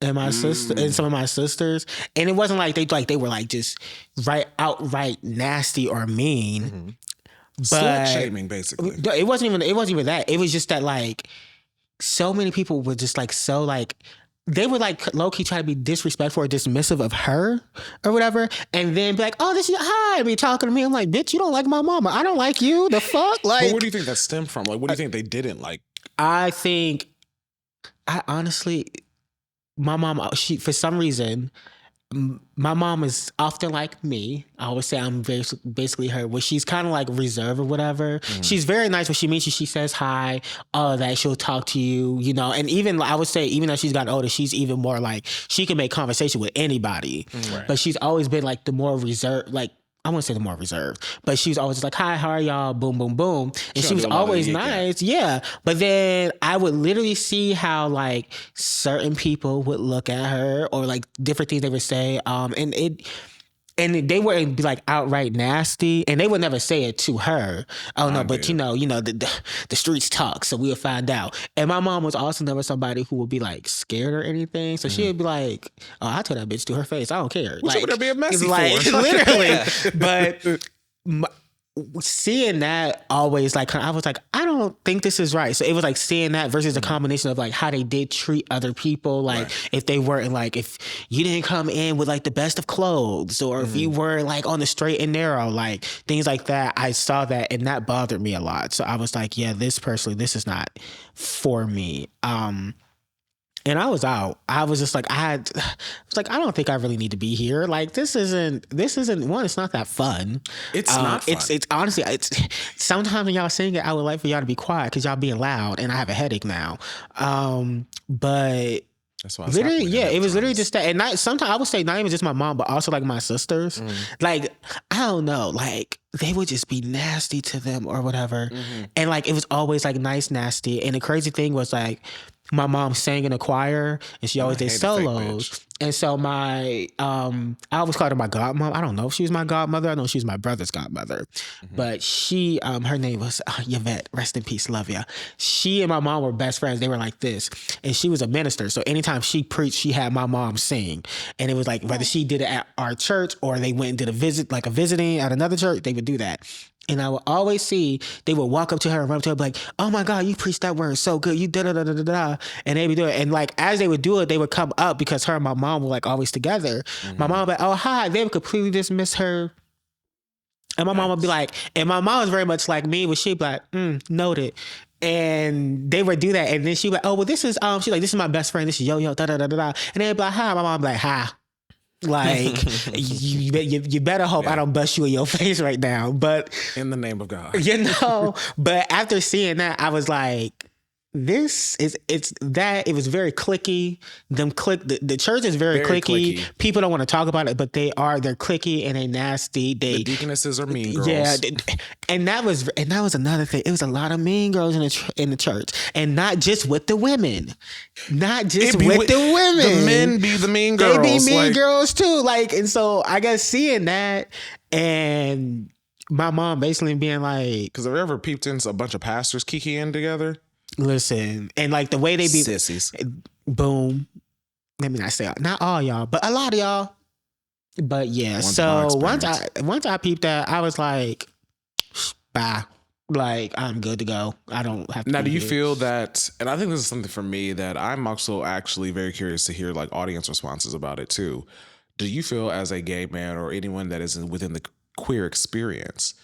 and my sister and some of my sisters, and it wasn't like they were like just outright nasty or mean, Slut shaming, basically. It wasn't even that. It was just that like so many people were just like so like. They would like low-key try to be disrespectful or dismissive of her or whatever, and then be like, oh, this is hi, and be talking to me. I'm like, bitch, you don't like my mama. I don't like you. The fuck? Like, but where do you think that stemmed from? Like, what do you think they didn't like? I honestly, my mom, for some reason, my mom is often like me. I always say I'm basically her, where she's kind of like reserved or whatever. She's very nice when she meets you. She says hi, all of that. She'll talk to you, you know. And even, I would say, even though she's gotten older, she's even more like, she can make conversation with anybody. Right. But she's always been like the more reserved, like, I wouldn't say the more reserved, but she was always like, hi, how are y'all? Boom, boom, boom. And she was always nice. Yeah. But then I would literally see how like certain people would look at her or like different things they would say. And they wouldn't be like outright nasty, and they would never say it to her. Oh no, but you know, the streets talk, so we'll find out. And my mom was also never somebody who would be like scared or anything, so she would be like, "Oh, I told that bitch to her face, I don't care." What would there be a messy like, for? Literally, but. Seeing that always like I was like, I don't think this is right. So it was like seeing that versus the combination of like how they did treat other people, like if they weren't like, if you didn't come in with like the best of clothes, or if you were like on the straight and narrow, like things like that. I saw that and that bothered me a lot. So I was like, yeah, this is not for me. And I was out. I was just like, I don't think I really need to be here. Like, this isn't one, it's not that fun. It's not fun. It's honestly, sometimes when y'all sing it, I would like for y'all to be quiet because y'all being loud and I have a headache now. But that's why I literally, yeah, it was literally just that. And sometimes I would say not even just my mom, but also like my sisters. Like, I don't know, like they would just be nasty to them or whatever. And like, it was always like nice, nasty. And the crazy thing was like, my mom sang in a choir and she always did solos. And so I always called her my godmom. I don't know if she was my godmother. I know she was my brother's godmother. But she, her name was Yvette. Rest in peace. Love ya. She and my mom were best friends. They were like this. And she was a minister. So anytime she preached, she had my mom sing. And it was like, whether she did it at our church or they went and did a visiting at another church, they would do that. And I would always see, they would walk up to her and run up to her, be like, oh my God, you preached that word so good. You da-da-da-da-da-da. And they would do it. And like, as they would do it, they would come up because her and my mom were like always together. My mom would be like, oh, hi. They would completely dismiss her. And my mom would be like, and my mom was very much like me, where she'd be like, noted. And they would do that. And then she'd be like, oh, well, this is, she's like, this is my best friend. This is yo-yo, da-da-da-da-da. And they'd be like, hi. My mom would be like, hi. Like, you better hope I don't bust you in your face right now. But in the name of God, but after seeing that, I was like, it was very cliquey. The church is very cliquey. People don't want to talk about it, but they're cliquey and they nasty. The deaconesses are mean girls. Yeah, and that was another thing. It was a lot of mean girls in the church, and not just with the women, The men be the mean girls. They be mean girls too. Like, and so I guess seeing that and my mom basically being like, because have you ever peeped into a bunch of pastors kikiing together? Listen, and like the way they be sissies. Boom. Let me not say not all y'all, but a lot of y'all. But yeah, once I peeped that, I was like, bye. Like, I'm good to go. I don't have to. Now, do you feel that, and I think this is something for me that I'm also actually very curious to hear like audience responses about it too. Do you feel as a gay man or anyone that is within the queer experience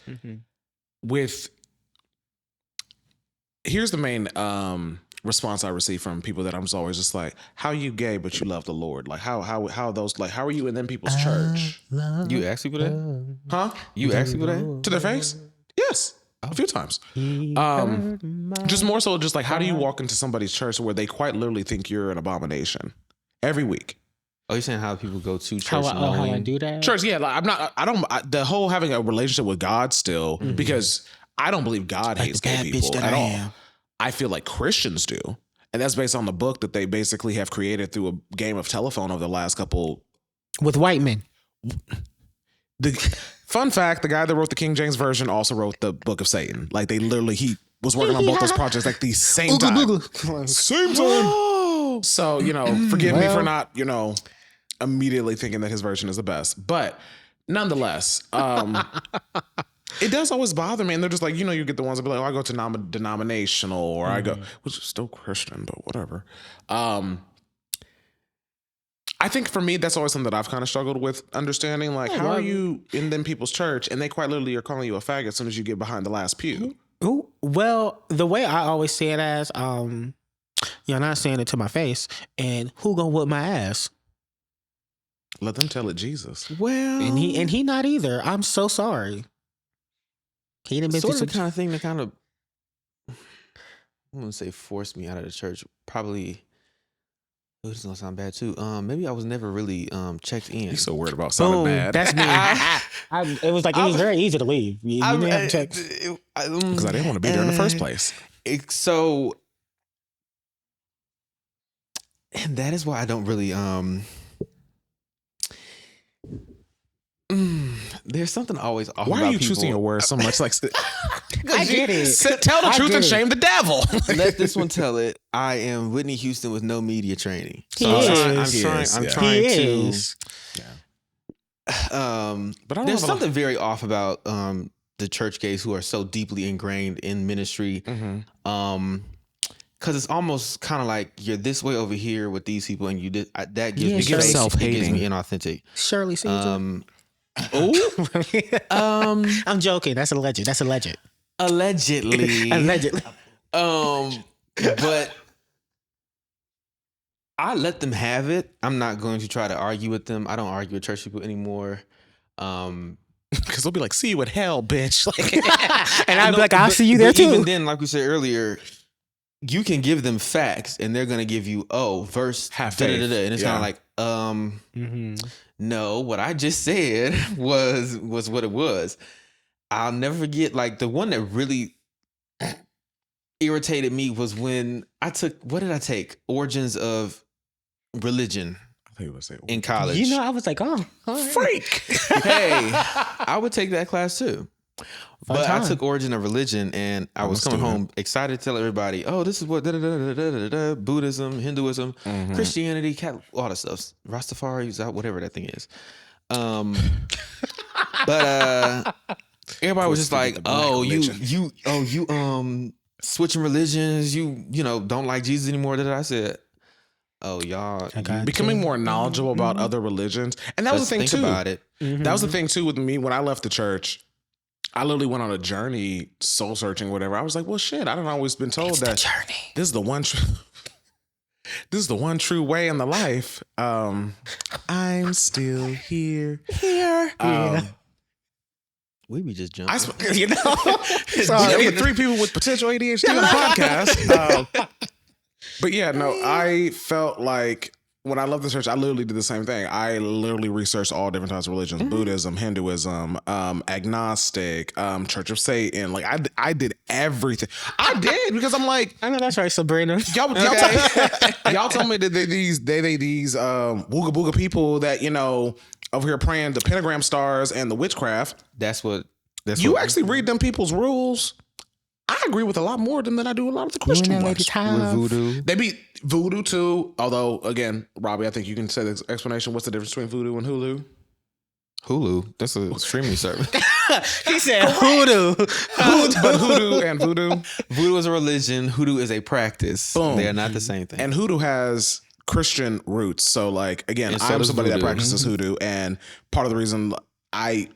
here's the main response I receive from people that I'm just always just like, how are you gay but you love the Lord? Like how those, like, how are you in them people's church? You ask people that? Huh? You ask people that? To their face? Yes. A few times. Just more so just like, how do you walk into somebody's church where they quite literally think you're an abomination every week? Oh, you're saying how people go to church How I knowing? do that? Church, yeah. Like, the whole having a relationship with God still, because I don't believe God hates the gay bad people bitch that at I all. am. I feel like Christians do. And that's based on the book that they basically have created through a game of telephone over the last couple. With white men. The fun fact, the guy that wrote the King James Version also wrote the Book of Satan. Like he was working on both those projects like the same time. Same time. So, forgive me for not, immediately thinking that his version is the best. But nonetheless, it does always bother me. And they're just like, you get the ones that be like, oh, I go to denominational, or I go, which is still Christian, but whatever. I think for me, that's always something that I've kind of struggled with understanding. Like, how are you in them people's church and they quite literally are calling you a faggot as soon as you get behind the last pew? Ooh, well, the way I always say it as, not saying it to my face, and who gonna whip my ass? Let them tell it, Jesus. Well, And he not either. I'm so sorry. He didn't sort of the kind of thing that kind of, I wouldn't say forced me out of the church. Probably, this is gonna sound bad too. Maybe I was never really checked in. You're so worried about sounding bad. That's me. It was very easy to leave. You didn't have to check. Because I didn't want to be there in the first place. And that is why I don't really there's something always off. Why about are you people. choosing your words so much? Like, I get it. Tell the truth and shame the devil. Let this one tell it. I am Whitney Houston with no media training. So He I'm is. trying He to. is. But there's something very off about the church gays who are so deeply ingrained in ministry. Because it's almost kind of like you're this way over here with these people, and that gives me sure. space. It gives Self-hating. me inauthentic. Shirley Caesar. I'm joking. That's alleged. Allegedly. Allegedly. But I let them have it. I'm not going to try to argue with them. I don't argue with church people anymore. Because they'll be like, see you in hell, bitch. And I'd be like, I'll see you there too. Even then, like we said earlier, you can give them facts and they're going to give you, verse, have faith. and it's kind of like, no, what I just said was what it was. I'll never forget, like, the one that really irritated me was when I took, what did I take? Origins of Religion in college. I was like, oh, all right. Freak. Hey, I would take that class too. But I took Origin of Religion, and I was coming home excited to tell everybody, this is what Buddhism, Hinduism, Christianity, all that stuff. Rastafari, whatever that thing is. But everybody was just like, you switching religions, you don't like Jesus anymore. I said, y'all becoming more knowledgeable about other religions. And that was the thing too. About it. That was the thing too with me when I left the church. I literally went on a journey, soul searching, whatever. I was like, well, shit, I don't always been told that this is the one true way in the life. I'm still here. We be just jumping. Sorry, we 3 people with potential ADHD on the podcast. But yeah, no, I felt like when I left the church, I literally did the same thing. I literally researched all different types of religions: Buddhism, Hinduism, agnostic, Church of Satan. Like I did everything. I did because I'm like, I know that's right, Sabrina. Y'all told me that these wooga booga people that over here praying the pentagram stars and the witchcraft. That's what actually read them people's rules. I agree with a lot more of them than I do a lot of the Christian ones. With voodoo. They be voodoo too. Although, again, Robbiey, I think you can say the explanation. What's the difference between voodoo and Hulu? Hulu. That's a streaming service. He said hoodoo. But hoodoo and voodoo. Voodoo is a religion. Hoodoo is a practice. Boom. They are not the same thing. And hoodoo has Christian roots. So, like, again, so I'm somebody voodoo. that practices hoodoo. And part of the reason I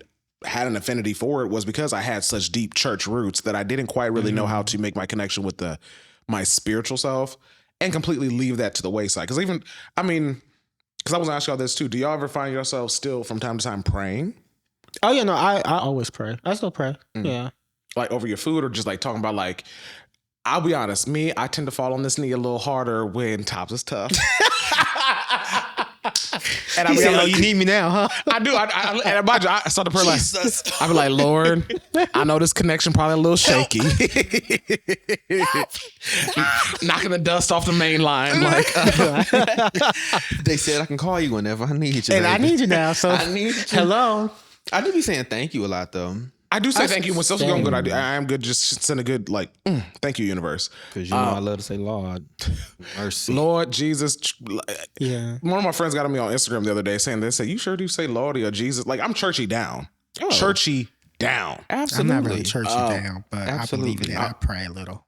had an affinity for it was because I had such deep church roots that I didn't quite really know how to make my connection with the my spiritual self and completely leave that to the wayside. Because because I was gonna ask y'all this too. Do y'all ever find yourselves still from time to time praying? Oh yeah, no, I always pray. I still pray. Yeah. Like over your food, or just like talking about like, I'll be honest, I tend to fall on this knee a little harder when times is tough. And He said, you need me now, huh? I do. And mind you, I start the prayer like, I be like, Lord, I know this connection probably a little shaky. Knocking the dust off the main line. Like, they said I can call you whenever I need you. And baby. I need you now. So I need you. hello. I do be saying thank you a lot though. I do say thank you when stuff's going good. I am good. Just send a good thank you, universe. Because you know I love to say Lord, mercy, Lord Jesus. Yeah. One of my friends got on me on Instagram the other day saying, they say, you sure do say Lordy or Jesus? Like, I'm churchy down. Oh. Churchy down. Absolutely. I'm not really churchy down, but absolutely. I believe in it. I pray a little.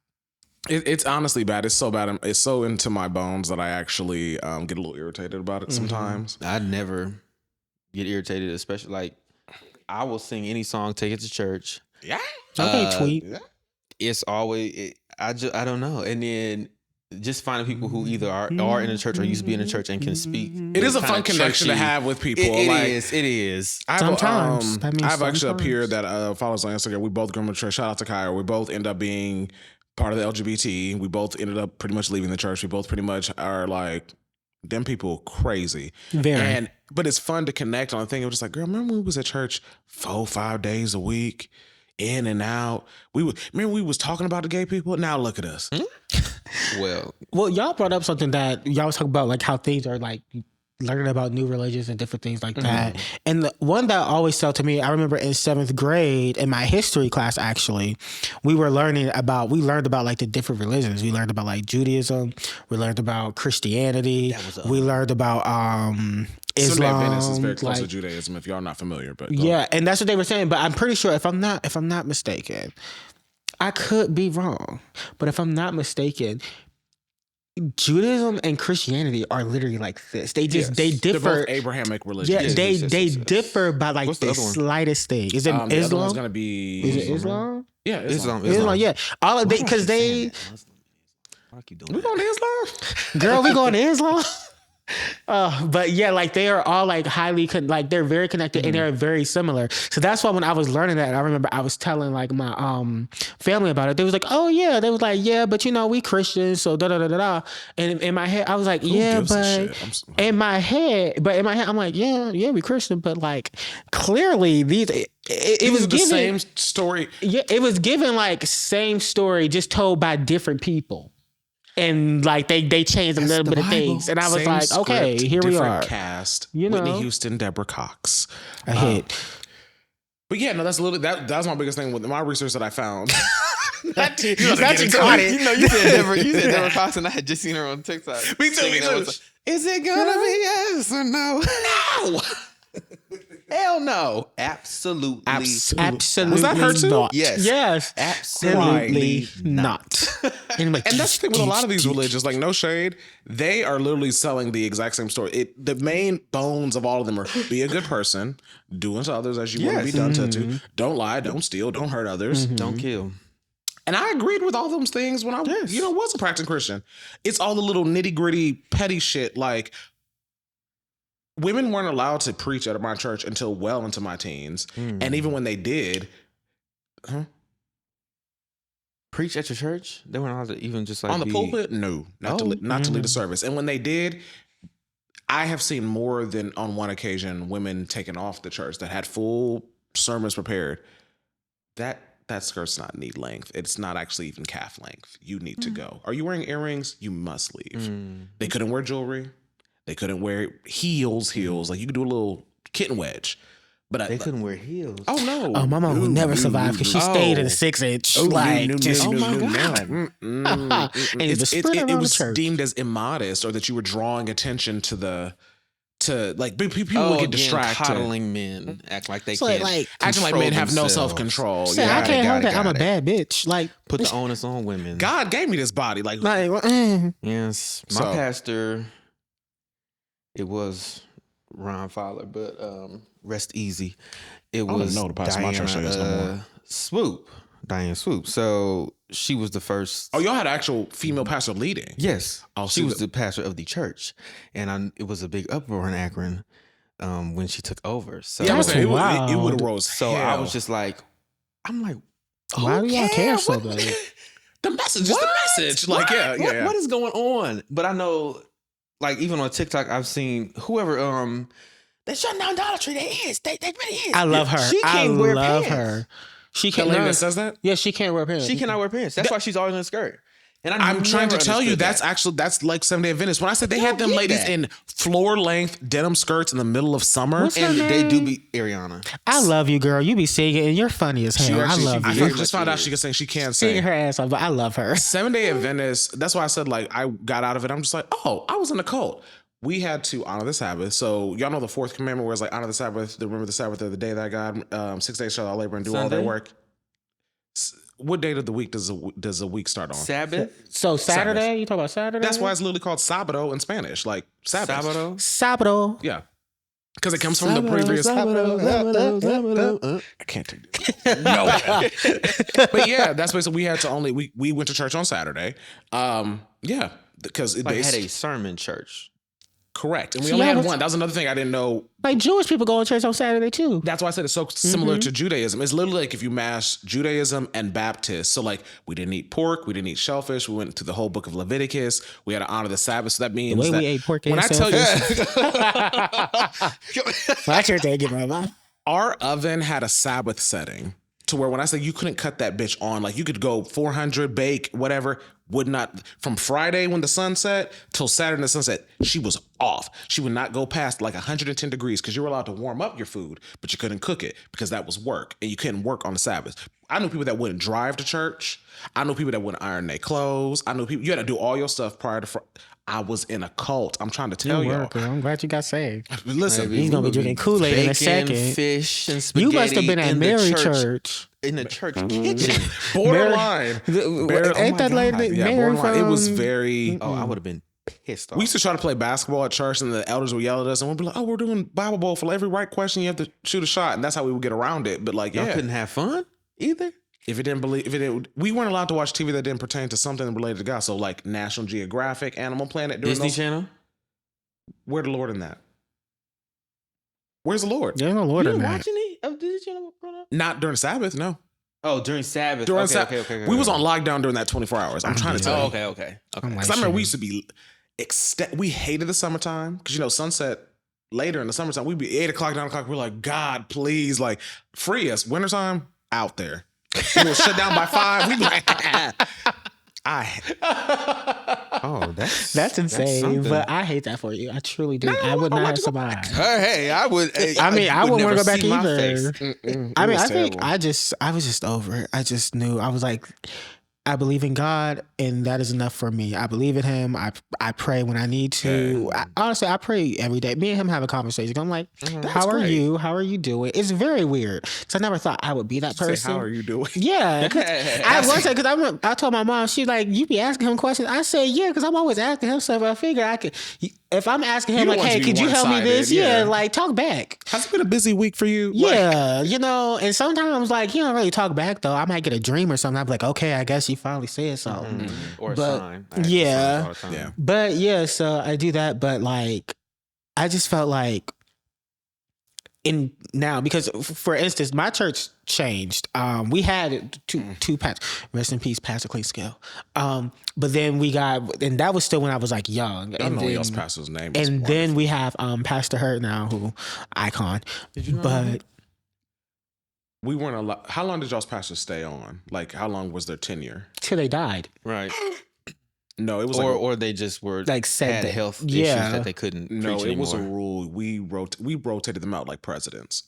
It's honestly bad. It's so bad. It's so into my bones that I actually get a little irritated about it sometimes. I never get irritated, especially like I will sing any song, take it to church. Yeah. Okay, tweet. Yeah. It's always I don't know, and then just finding people who either are in the church or used to be in the church and can speak. It is a fun connection to have with people. It is. I have, Sometimes. That means I have actually a sometimes. peer that follows on Instagram. We both go to church. Shout out to Kyra. We both end up being part of the LGBT. We both ended up pretty much leaving the church. We both pretty much are like, them people crazy. Very. But it's fun to connect on a thing. It was just like, girl, remember when we was at church 4-5 days a week, in and out? Remember we was talking about the gay people? Now look at us. Well, y'all brought up something that y'all was talking about, like how things are like learning about new religions and different things like that. And the one that always stuck to me, I remember in 7th grade in my history class, actually, we learned about like the different religions. We learned about like Judaism. We learned about Christianity. We learned about Islam. Adventist is very close to like, Judaism, if y'all are not familiar. But yeah, and that's what they were saying. But I'm pretty sure if I'm not mistaken, I could be wrong, but if I'm not mistaken, Judaism and Christianity are literally like this. They just they differ. They're both Abrahamic religions. Yeah, they differ by like the slightest thing. Is it The other one's Islam? gonna be Is it Islam? Yeah, Islam. Yeah, all of they because they. We going to Islam? Girl, we going to Islam. But yeah, like they are all like like they're very connected and they're very similar. So that's why when I was learning that, I remember I was telling like my family about it. They was like, "Oh yeah," they was like, "Yeah, but you know we Christians, so da da da da da." And in my head, I was like, "Yeah, but in my head, I'm like, yeah, we Christian, but like clearly these." It was the given, same story. Yeah, it was given like same story, just told by different people. And like they changed a little bit of things, and I was like, okay, here we are. Cast. You know, Whitney Houston, Deborah Cox. A hit. But yeah, no, that's literally that's my biggest thing with my research that I found. You caught it. You know, you said Deborah Cox, and I had just seen her on TikTok. Me too. Is it gonna be yes or no? No. Hell no. Absolutely. Absolutely. Was that her too? Not. Yes. Absolutely not. And that's the thing with a lot of these religions, like no shade, they are literally selling the exact same story. The main bones of all of them are be a good person, do unto others as you want to be done to. Don't lie, don't steal, don't hurt others. Don't kill. And I agreed with all those things when I was a practicing Christian. It's all the little nitty gritty petty shit like women weren't allowed to preach at my church until well into my teens. And even when they did, preach at your church? They weren't allowed to even just like on the pulpit? No, not to lead a service. And when they did, I have seen more than on one occasion women taken off the church that had full sermons prepared. That skirt's not knee length. It's not actually even calf length. You need to go. Are you wearing earrings? You must leave. They couldn't wear jewelry. They couldn't wear heels. Like you could do a little kitten wedge. But they couldn't wear heels. Oh no! Oh, my mom would never survive because she stayed in a 6-inch. Oh my god! And it was deemed as immodest, or that you were drawing attention to people would get distracted. Coddling men act like they can't. Like acting like men have no self-control. I can't help that. I'm a bad bitch. Like put the onus on women. God gave me this body. Like yes, my pastor. It was Ron Fowler, but rest easy. It was the pastor my church is no more. Swoop. Diane Swoop. So she was the first. Oh, y'all had an actual female pastor leading. Yes. Oh, she was the pastor of the church. And it was a big uproar in Akron when she took over. So Yeah, That's it wild. would have rose. So hell. I was just like, Why do y'all care so bad? The message is the message. Like, yeah. What is going on? But I know, like, even on TikTok, I've seen whoever, they shut down Dollar Tree. They really is. I love her. She can't wear love pants. her. She That lady can't. that says that? Yeah, she can't wear pants. She cannot wear pants. That's why she's always in a skirt. And I'm trying to tell you, that. that's like Seventh-day Adventist. When I said they had them get ladies that. in floor length denim skirts in the middle of summer. What's her And name? they do be Ariana. I love you, girl. You be singing, and you're funny as hell. I love I you. just found out she can sing. She can Singing sing. her ass off, but I love her. Seventh-day Adventist. That's why I said like I got out of it. I'm just like, oh, I was in a cult. We had to honor the Sabbath. So y'all know the fourth commandment where it's like honor the Sabbath, remember the Sabbath of the day that God. 6 days shall thou labor and do all their Sunday? work. What day of the week does a week start on? Sabbath? So Saturday, you talk about Saturday? That's why it's literally called Sabado in Spanish, like Sabbath. Sabado? Sabado. Yeah, because it comes from the previous. Sabado. I can't take it. No, but yeah, that's basically we had to only we went to church on Saturday. Yeah, because it Like had a sermon church. correct, and we See, only I had was- one. That was another thing I didn't know. Like Jewish people go to church on Saturday too. That's why I said it's so similar to Judaism. It's literally like if you mash Judaism and Baptist. So like we didn't eat pork, we didn't eat shellfish. We went to the whole book of Leviticus. We had to honor the Sabbath. So that means The way that we ate pork when and I tell you, My church ain't get my mom. our oven had a Sabbath setting to where when I say you couldn't cut that bitch on, like you could go 400 bake, whatever, would not, from Friday when the sun set till Saturday when the sunset, she was off. She would not go past like 110 degrees because you were allowed to warm up your food, but you couldn't cook it because that was work and you couldn't work on the Sabbath. I knew people that wouldn't drive to church. I knew people that wouldn't iron their clothes. I knew people, you had to do all your stuff prior to I was in a cult. I'm trying to tell y'all. Girl, I'm glad you got saved. Listen, He's gonna be drinking Kool-Aid in a Bacon, second. fish, and spaghetti. You must have been at in the Mary Church. In the church kitchen. borderline. Ain't that lady Mary borderline. It was from- very. Oh, I would have been pissed off. We used to try to play basketball at church, and the elders would yell at us, and we'd be like, "Oh, we're doing Bible Bowl. For every right question, you have to shoot a shot," and that's how we would get around it. But like, Y'all yeah, couldn't have fun either. if it didn't, we weren't allowed to watch TV that didn't pertain to something related to God. So like National Geographic, Animal Planet, during Disney those, Channel. where the Lord in that? Where's the Lord? There's no Lord You in didn't that. watch any of Disney Channel growing up? Not during Sabbath, no. Oh, during Sabbath. During okay, Sabbath, okay. we was on lockdown during that 24 hours. I'm trying to tell you. Oh, okay. I'm like, Because I remember we shit. used to be, we hated the summertime because sunset later in the summertime we'd be 8 o'clock, 9 o'clock. We're like, God, please, like free us. Wintertime out there. We will shut down by 5. We'd be like, Oh, that's That's insane, something. but I hate that for you. I truly do. I would not have survived. Hey, I would. I mean, I wouldn't want to go back see my either. face. I mean, I think I was just over it. I just knew. I was like, I believe in God, and that is enough for me. I believe in Him. I pray when I need to. Honestly, I pray every day. Me and him have a conversation. I'm like, how are great. you? How are you doing? It's very weird because I never thought I would be that person. Say, how are you doing? Yeah, because I told my mom, she's like, you be asking him questions. I said, yeah, because I'm always asking him stuff. I figure I could, if I'm asking him You like, don't want hey, to be could you help me this? one-sided, Yeah, yeah. like talk back. Has it been a busy week for you? Yeah, and sometimes like he don't really talk back though. I might get a dream or something. I'm like, okay, I guess you finally said something. Or a But, sign. I ask yeah. for signs all the time. Yeah. But yeah, so I do that. But like, I just felt like in now because for instance, my church changed. We had two pastors. Rest in peace, Pastor Clay Scale. But then we got, and that was still when I was like young. I don't know then, y'all's pastor's name. And then we have Pastor Hurt now, who icon. Did you know But we weren't allowed. How long did y'all's pastors stay on? Like, how long was their tenure? till they died. Right. No, it was Or they just were Like said had that- health yeah. issues that they couldn't no, preach it was a anymore. rule. We rotated them out like presidents.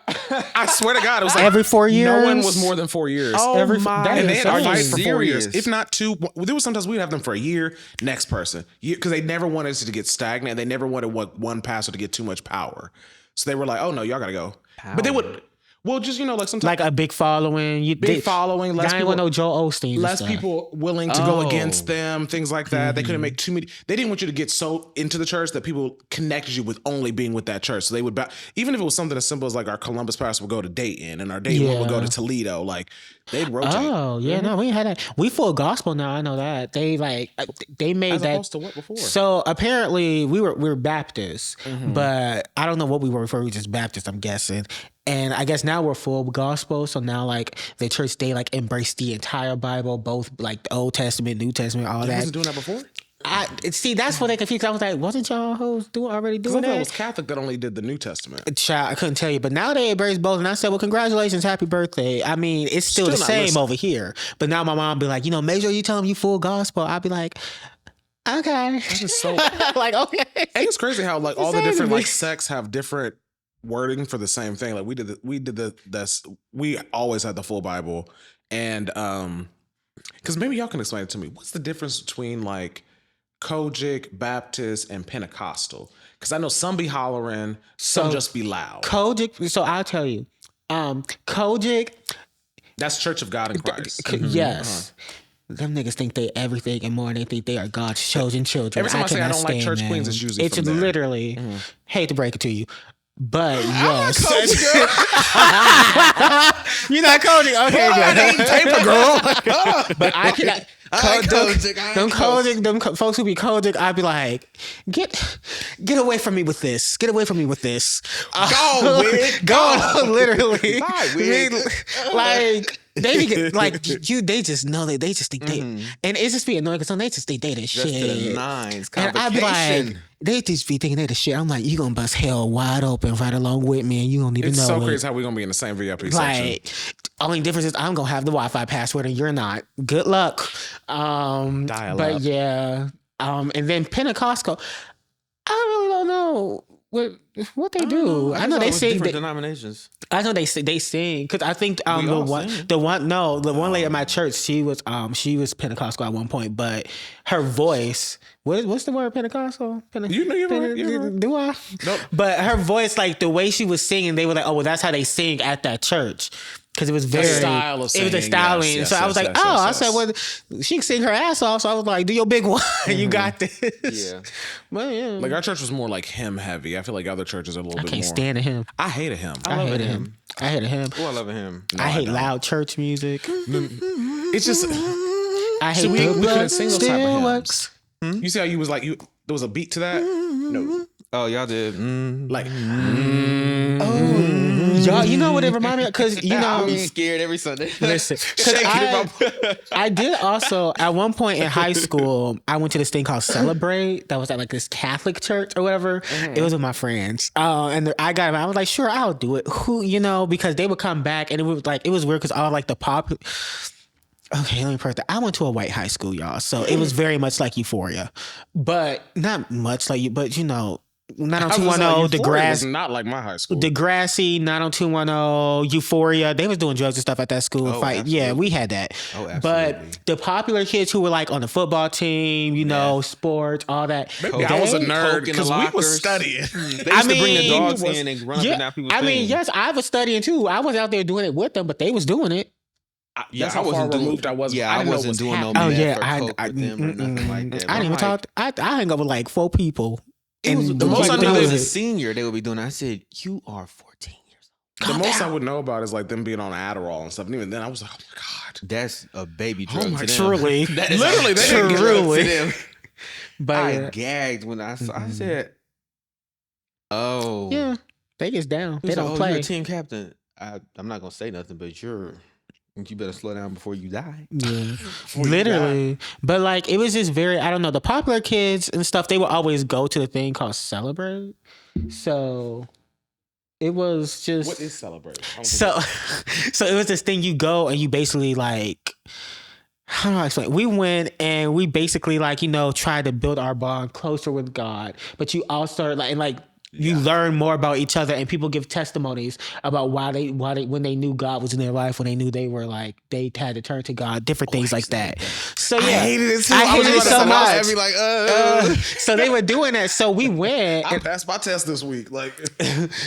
I swear to God, it was like Every 4 years. No one was more than 4 years. Oh Every- my! that And is they had to so fight for 4 years, serious? if not 2. There was sometimes we'd have them for a year, next person, because they never wanted us to get stagnant. And they never wanted one pastor to get too much power. So they were like, "Oh no, y'all gotta go." But they would. Well, just like sometimes Like a big following. following. Less I ain't people, want no Joel Osteen. less people willing to go against them. Things like that. They couldn't make too many. They didn't want you to get so into the church that people connected you with only being with that church. So they would even if it was something as simple as like our Columbus pastor would go to Dayton and our Dayton one would go to Toledo. Like they'd rotate. Oh yeah, no, we ain't had that. We full gospel now. I know that they made As that. opposed to what before? So apparently we were Baptists, but I don't know what we were before. We were just Baptists, I'm guessing. And I guess now we're full gospel. So now like the church, they like embrace the entire Bible, both like the Old Testament, New Testament, all that. Wasn't doing that before. See, that's what they confused. I was like, wasn't y'all hoes already doing I thought that? it was Catholic that only did the New Testament. Child, I couldn't tell you, but now they embrace both. And I said, well, congratulations, happy birthday. I mean, it's still the same over here. But now my mom be like, make sure you tell them you full gospel. I'll be like, okay. That is so like, okay. And it's crazy how like all the different like sects have different wording for the same thing. Like we always had the full Bible, and because maybe y'all can explain it to me. What's the difference between like Kojic, Baptist, and Pentecostal? Because I know some be hollering, some just be loud. Kojic. So I'll tell you, Kojic. That's Church of God in Christ. Yes. Them niggas think they everything and more, and they think they are God's chosen children. Every time I say I don't like church queens, it's usually from there. Literally, hate to break it to you, but yes. You're not Cody. Okay, good. Paper girl. But I cannot. Them folks who be Kojic, I'd be like, get away from me with this. Get away from me with this. Go, wig. Go, literally. Bye, wig. Like, they be like they just know that they just think they, and it's just be annoying because they just think they the shit. To the nines, and I be like, they just be thinking they the shit. I'm like, you gonna bust hell wide open right along with me, and you don't even know. It's so crazy how we gonna be in the same VIP section. Like, only difference is I'm gonna have the Wi-Fi password and you're not. Good luck. Dial but up. yeah. And then Pentecostal, I really don't know what they do. I know they sing different denominations. I know they sing because I think the one lady at my church, she was Pentecostal at one point, but her voice, what's the word Pentecostal? You know you're right. Do I? Nope. But her voice, like the way she was singing, they were like, oh well, that's how they sing at that church. Because it was very style of singing. It was a styling. Yes, so I was like, I said, well, she can sing her ass off. So I was like, do your big one. You got this. Yeah. But yeah. Like our church was more like hymn heavy. I feel like other churches are a little bit more. I can't stand a hymn. I hate a hymn. I hate a hymn. I hate a hymn. Oh, I love him. No, I hate loud church music. It's just I hate we couldn't sing those type of works. hymns. You see how you was like there was a beat to that? No. Oh, y'all did. Like Y'all, you know what it reminded me of? Because, I'm scared every Sunday. Listen, I did also, at one point in high school, I went to this thing called Celebrate. That was at like this Catholic church or whatever. It was with my friends. And I was like, sure, I'll do it. Because they would come back and it was weird because all like the pop. Okay, let me put that. I went to a white high school, y'all. So it was very much like Euphoria. But not much like you, but 90210, Degrassi was not like my high school. Degrassi, 90210, Euphoria. They was doing drugs and stuff at that school. Fight. Yeah, we had that. Oh, absolutely. But the popular kids who were like on the football team, sports, all that. Maybe I was a nerd because we was studying. They used to bring the dogs in and run up and down people's things. Yes, I was studying too. I was out there doing it with them, but they was doing it. That's how far removed I was. Yeah, I wasn't doing no I with them or nothing like that. I didn't even talk. I hung up with like 4 people. The most I knew as a senior, they would be doing that. I said, you are 14 years old. The most I would know about is like them being on Adderall and stuff. And even then I was like, oh my God. That's a baby drug to them. Truly. That is literally, they didn't get truly. To them. But I gagged when I said, oh. Yeah, they get down. They don't play. You're a team captain. I'm not going to say nothing, but you better slow down before you die. Yeah, literally. But like, it was just very, I don't know, the popular kids and stuff, they would always go to the thing called Celebrate. So it was just. What is Celebrate? So it was this thing you go and you basically like, how do I explain? We went and we basically like, tried to build our bond closer with God. But you also You learn more about each other, and people give testimonies about why they when they knew God was in their life, when they knew they were like they had to turn to God, different things like that. So yeah, I hated it too. I hated it so much. I'd be like, so they were doing that. So we went. I passed my test this week. Like,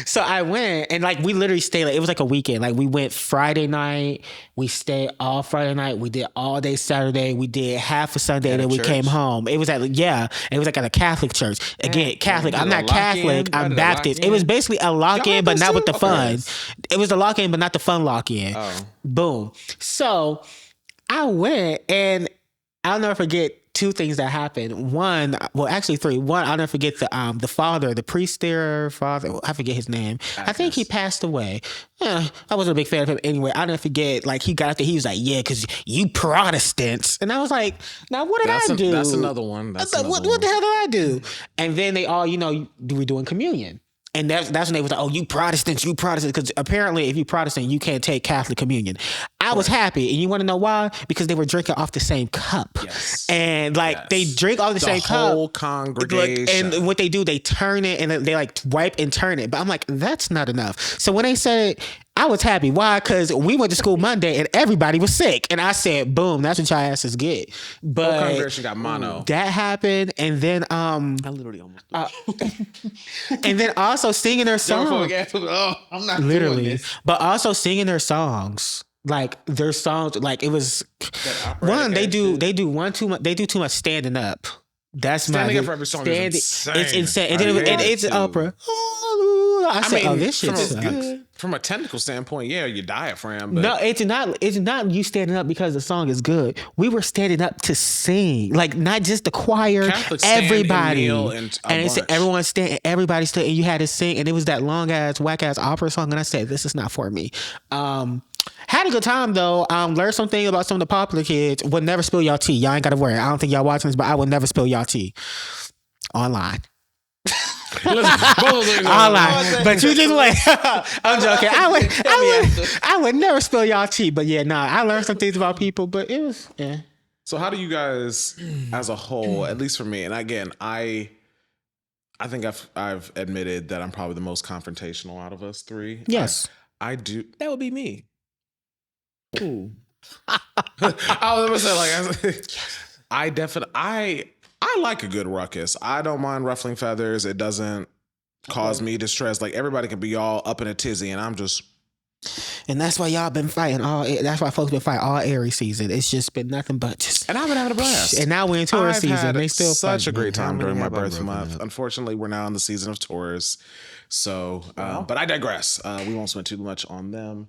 so I went, and like we literally stayed. Like, it was like a weekend. Like we went Friday night. We stayed all Friday night. We did all day Saturday. We did half of Sunday, and then we came home. It was at it was like at a Catholic church. Again, Catholic. I'm not Catholic. I'm Baptist. It was basically a lock-in, but not with the fun. It was a lock-in, but not the fun lock-in. Oh. Boom. So I went, and I'll never forget two things that happened. One, well, actually three. One, I'll never forget the father, the priest there, I forget his name. I think he passed away. I wasn't a big fan of him anyway. I'll never forget, like, he got up there, he was like, yeah, because you Protestants. And I was like, now what did I do? That's another one. What the hell did I do? And then they all, we're doing communion. And that's when they was like, oh, you Protestants. Because apparently if you Protestant, you can't take Catholic communion. I was happy. And you want to know why? Because they were drinking off the same cup. Yes. And they drink off the same cup. The whole congregation. And what they do, they turn it and they like wipe and turn it. But I'm like, that's not enough. So when they said it, I was happy. Why? Because we went to school Monday and everybody was sick. And I said, boom, that's what y'all asses get. But whole congregation got mono. That happened. And then I literally almost and then also singing their songs. I'm not literally doing this. But also singing their songs. Like their songs, like it was one. They do too much standing up. That's standing up for every song is insane. It's insane, and then it's an opera. I said, oh, this shit sucks. From a technical standpoint, yeah, your diaphragm. But no, it's not. It's not you standing up because the song is good. We were standing up to sing, like not just the choir, Catholics everybody, and it's everyone stand, everybody stood, and you had to sing, and it was that long ass whack ass opera song, and I said, this is not for me. Had a good time though. Learned something about some of the popular kids. Would never spill y'all tea. Y'all ain't gotta worry. I don't think y'all watching this, but I would never spill y'all tea online. Online, but you just wait. I'm joking. I would never spill y'all tea, but yeah, nah. I learned some things about people, but it was So how do you guys, as a whole, at least for me, and again, I think I've admitted that I'm probably the most confrontational out of us three. Yes, I do. That would be me. Ooh. I was gonna say I like a good ruckus. I don't mind ruffling feathers. It doesn't cause me distress. Like everybody can be all up in a tizzy, and I'm just. And that's why y'all been fighting that's why folks been fighting all Aries season. It's just been nothing but just. And I've been having a blast. And now we're in Taurus season. Had they still such fighting. A great time during my birth month. Unfortunately, we're now in the season of Taurus. So, but I digress. We won't spend too much on them.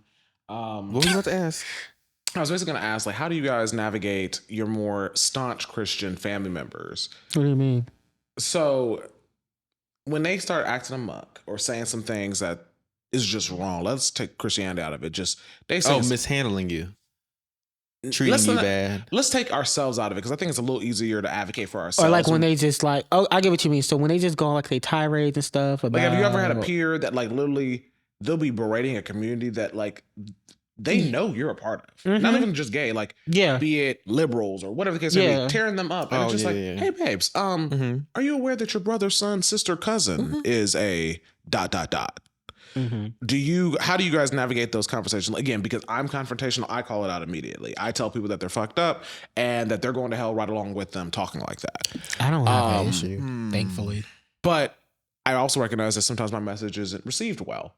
What were you about to ask? I was basically going to ask, like, how do you guys navigate your more staunch Christian family members? What do you mean? So when they start acting amok or saying some things that is just wrong, let's take Christianity out of it. Just they say mishandling you, treating you bad. Let's take ourselves out of it because I think it's a little easier to advocate for ourselves. Or like when they just like, oh, I get what you mean. So when they just go on like they tirades and stuff about. Like, have you ever had a peer that like literally they'll be berating a community that like. They know you're a part of. Mm-hmm. Not even just gay, like be it liberals or whatever the case may be, tearing them up. And it's just hey babes, are you aware that your brother, son, sister, cousin is a ... Mm-hmm. How do you guys navigate those conversations? Again, because I'm confrontational, I call it out immediately. I tell people that they're fucked up and that they're going to hell right along with them talking like that. I don't have that issue, thankfully. But I also recognize that sometimes my message isn't received well.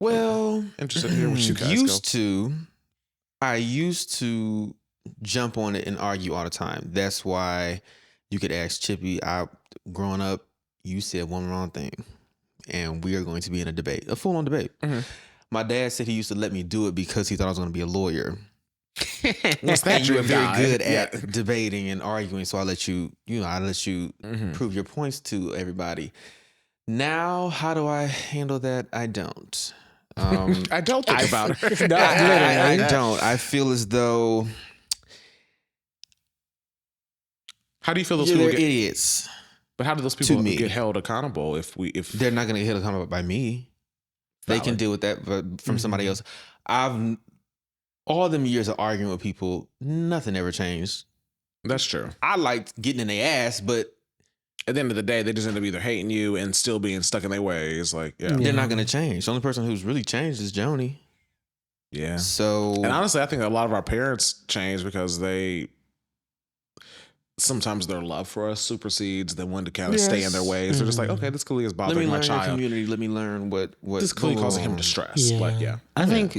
Interested to hear what you guys I used to jump on it and argue all the time. That's why you could ask Chippy. Growing up, you said one wrong thing, and we are going to be in a full-on debate. Mm-hmm. My dad said he used to let me do it because he thought I was going to be a lawyer. What's that? You were very good at debating and arguing, so I let you prove your points to everybody. Now, how do I handle that? I don't. I don't think about it. I don't. I feel as though. How do you feel those people get idiots? But how do those people get held accountable if they're not going to get held accountable by me? Valid. They can deal with that from somebody else. All them years of arguing with people, nothing ever changed. That's true. I liked getting in their ass, but at the end of the day, they just end up either hating you and still being stuck in their ways. Like, they're not going to change. The only person who's really changed is Joni. Yeah. So, and honestly, I think a lot of our parents change because sometimes their love for us supersedes them wanting to kind of stay in their ways. They're just like, okay, this clearly is bothering my child. Community. Let me learn what this clearly causing him distress. Yeah. Like, I think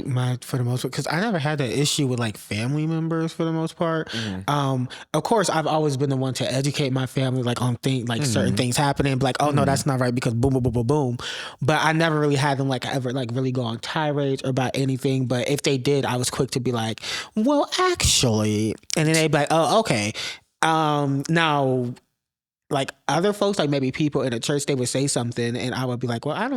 for the most part, because I never had that issue with like family members for the most part. Of course, I've always been the one to educate my family like on certain things happening, like, oh no, that's not right because boom, boom, boom, boom, boom. But I never really had them like ever like really go on tirades or about anything. But if they did, I was quick to be like, well, actually, and then they'd be like, oh, okay. Now, like other folks, like maybe people in a church, they would say something and I would be like, well, I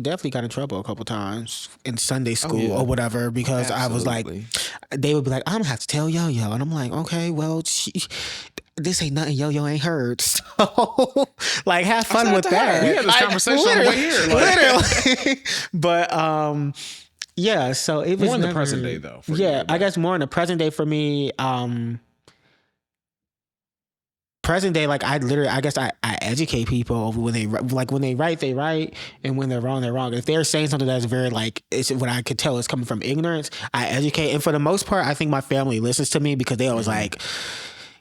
definitely got in trouble a couple times in Sunday school or whatever because I was like, they would be like, I'm gonna have to tell Yo-Yo. And I'm like, okay, well, this ain't nothing Yo-Yo ain't heard. So, like, have fun with that. We had this conversation on the way here. Literally. But, yeah, so it was more in the present day, though. I guess more in the present day for me. Present day, like I guess I educate people when they write, they write, and when they're wrong, they're wrong. If they're saying something that's very like, it's what I could tell is coming from ignorance, I educate. And for the most part, I think my family listens to me because they always like,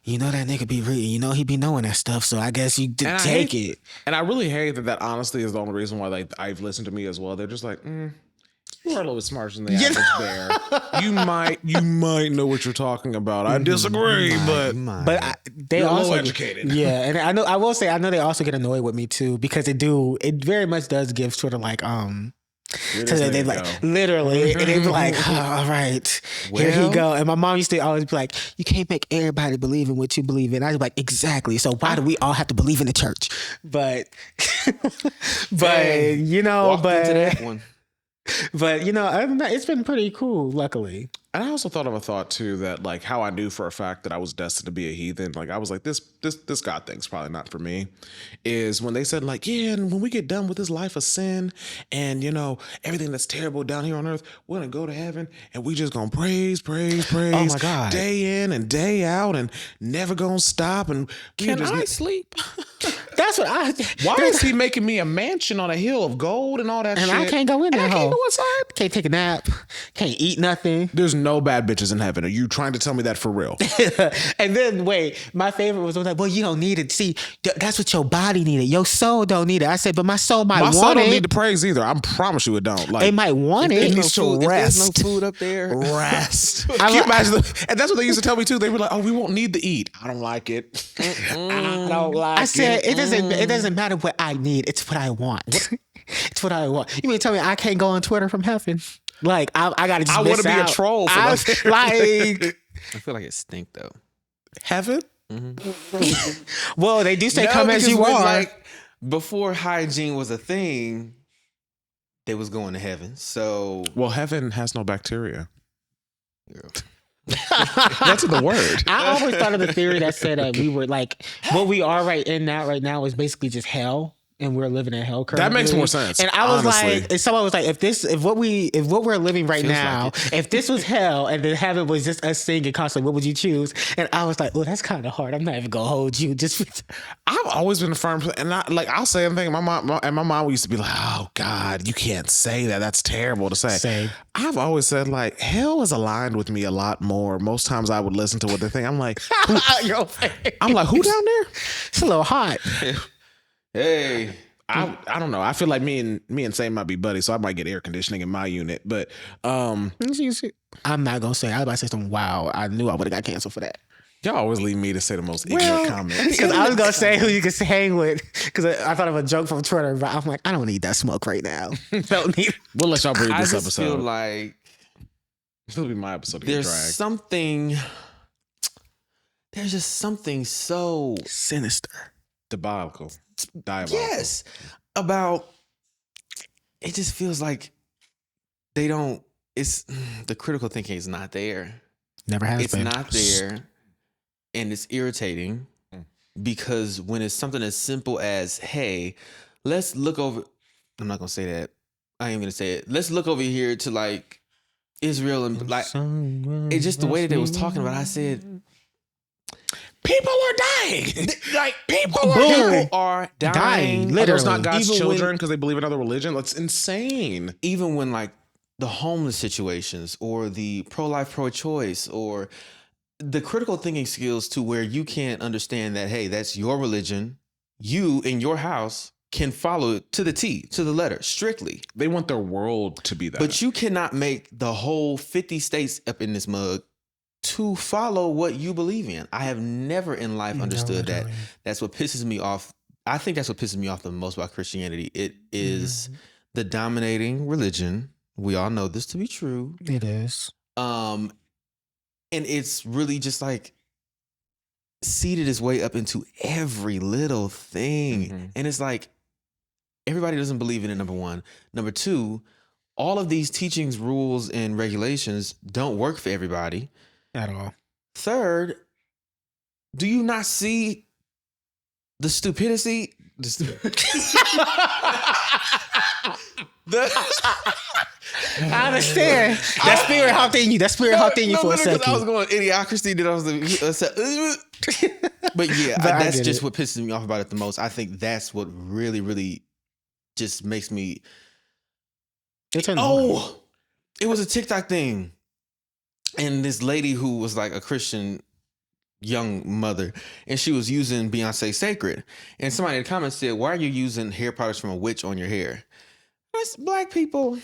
you know, that nigga be reading, you know, he be knowing that stuff. So I guess you take it. And I really hate that honestly is the only reason why I've listened to me as well. They're just like, you are a little bit smarter than the average bear. You might know what you're talking about. I disagree, but they you're also a little educated. Yeah, and I know they also get annoyed with me too because it very much does give sort of like so they like literally, and they be like, oh, all right, here he go. And my mom used to always be like, you can't make everybody believe in what you believe in. I was like, exactly. So why do we all have to believe in the church? But you know, into that one. But you know, other than that, it's been pretty cool, luckily. And I also thought of a thought too that like how I knew for a fact that I was destined to be a heathen. Like I was like, this God thing's probably not for me. Is when they said like, yeah, and when we get done with this life of sin and you know everything that's terrible down here on earth, we're gonna go to heaven and we just gonna praise. Oh my God. Day in and day out and never gonna stop. And can I sleep? That's what Why is he making me a mansion on a hill of gold and all that shit? And I can't go in there. I can't go inside. Can't take a nap. Can't eat nothing. There's no bad bitches in heaven. Are you trying to tell me that for real? And then wait, my favorite was like, well, you don't need it. See, that's what your body needed. Your soul don't need it. I said, but my soul might want it. My soul don't need to praise either. I promise you it don't. Like, it might want it. It needs to rest. If there's no food up there. Rest. Can you imagine? And that's what they used to tell me too. They were like, oh, we won't need to eat. I don't like it. I don't like it. I said, it doesn't matter what I need. It's what I want. It's what I want. You mean tell me I can't go on Twitter from heaven? Like I gotta just. I want to be a troll. For I feel like it stink though. Heaven? Mm-hmm. Well, they do say come as you are. Like before hygiene was a thing, they was going to heaven. So heaven has no bacteria. That's the word. I always thought of the theory that said that we were like what we are right now is basically just hell. And we're living in hell currently. That makes more sense. And I was like, and someone was like, if what we're living right now, if this was hell and then heaven was just us singing constantly, what would you choose? And I was like, well, that's kind of hard. I'm not even gonna hold you. I've always been a firm, and I'll say anything. My mom used to be like, oh God, you can't say that. That's terrible to say. Same. I've always said like hell is aligned with me a lot more. Most times I would listen to what they think. I'm like, who down there? It's a little hot. Hey, I don't know. I feel like me and Sam might be buddies, so I might get air conditioning in my unit. But I'm not gonna say. I was about to say something. Wow, I knew I would have got canceled for that. Y'all always leave me to say the most ignorant comments. Because I was gonna say who you could hang with. Because I thought of a joke from Twitter, but I'm like, I don't need that smoke right now. Don't need. We'll let y'all breathe this episode. I feel like this will be my episode. There's just something so sinister. Diabolical. Yes. About it just feels like it's the critical thinking is not there. Never has been. It's not there. And it's irritating because when it's something as simple as, hey, let's look over. I'm not gonna say that. I ain't gonna say it. Let's look over here to like Israel and like it's just the way that they was talking about it. I said People are dying. Like People are dying. Are those not Literally. God's Even when- children because they believe in another religion? That's insane. Even when like the homeless situations or the pro-life, pro-choice or the critical thinking skills to where you can't understand that, hey, that's your religion. You in your house can follow it to the T, to the letter, strictly. They want their world to be that. But you cannot make the whole 50 states up in this mug to follow what you believe in. I have never in life understood that. That's what pisses me off. I think that's what pisses me off the most about Christianity. It is the dominating religion. We all know this to be true. It is. And it's really just like seeded its way up into every little thing. And it's like, everybody doesn't believe in it, number one. Number two, all of these teachings, rules, and regulations don't work for everybody. At all. Third, do you not see the stupidity? I understand. That spirit hopped in you. That spirit hopped in you for a second. I was going idiocracy. Then I was but yeah, that's just what pisses me off about it the most. I think that's what really, really just makes me. It was a TikTok thing. And this lady who was like a Christian young mother, and she was using Beyonce Sacred. And somebody in the comments said, why are you using hair products from a witch on your hair? That's black people.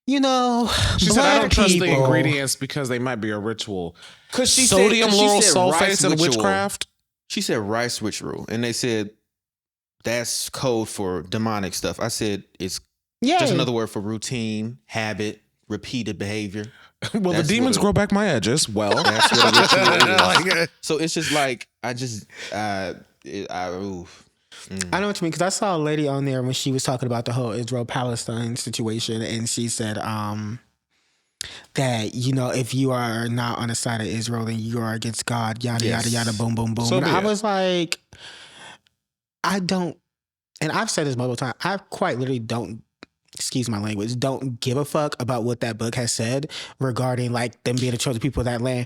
You know, she said, I don't trust the ingredients because they might be a ritual. Because she sodium said, lauryl she said sulfates and ritual. witchcraft. She said rice ritual. And they said, that's code for demonic stuff. I said, it's just another word for routine, habit, repeated behavior. Well, That's the demons grow back my edges. Well, that's what a ritual is. So it's just like, I know what you mean, because I saw a lady on there when she was talking about the whole Israel-Palestine situation, and she said that, you know, if you are not on the side of Israel, then you are against God, yada, yada, yada, boom, boom, boom. So and I was like, I don't, and I've said this multiple times, I quite literally don't, excuse my language, don't give a fuck about what that book has said regarding like them being the chosen people of that land.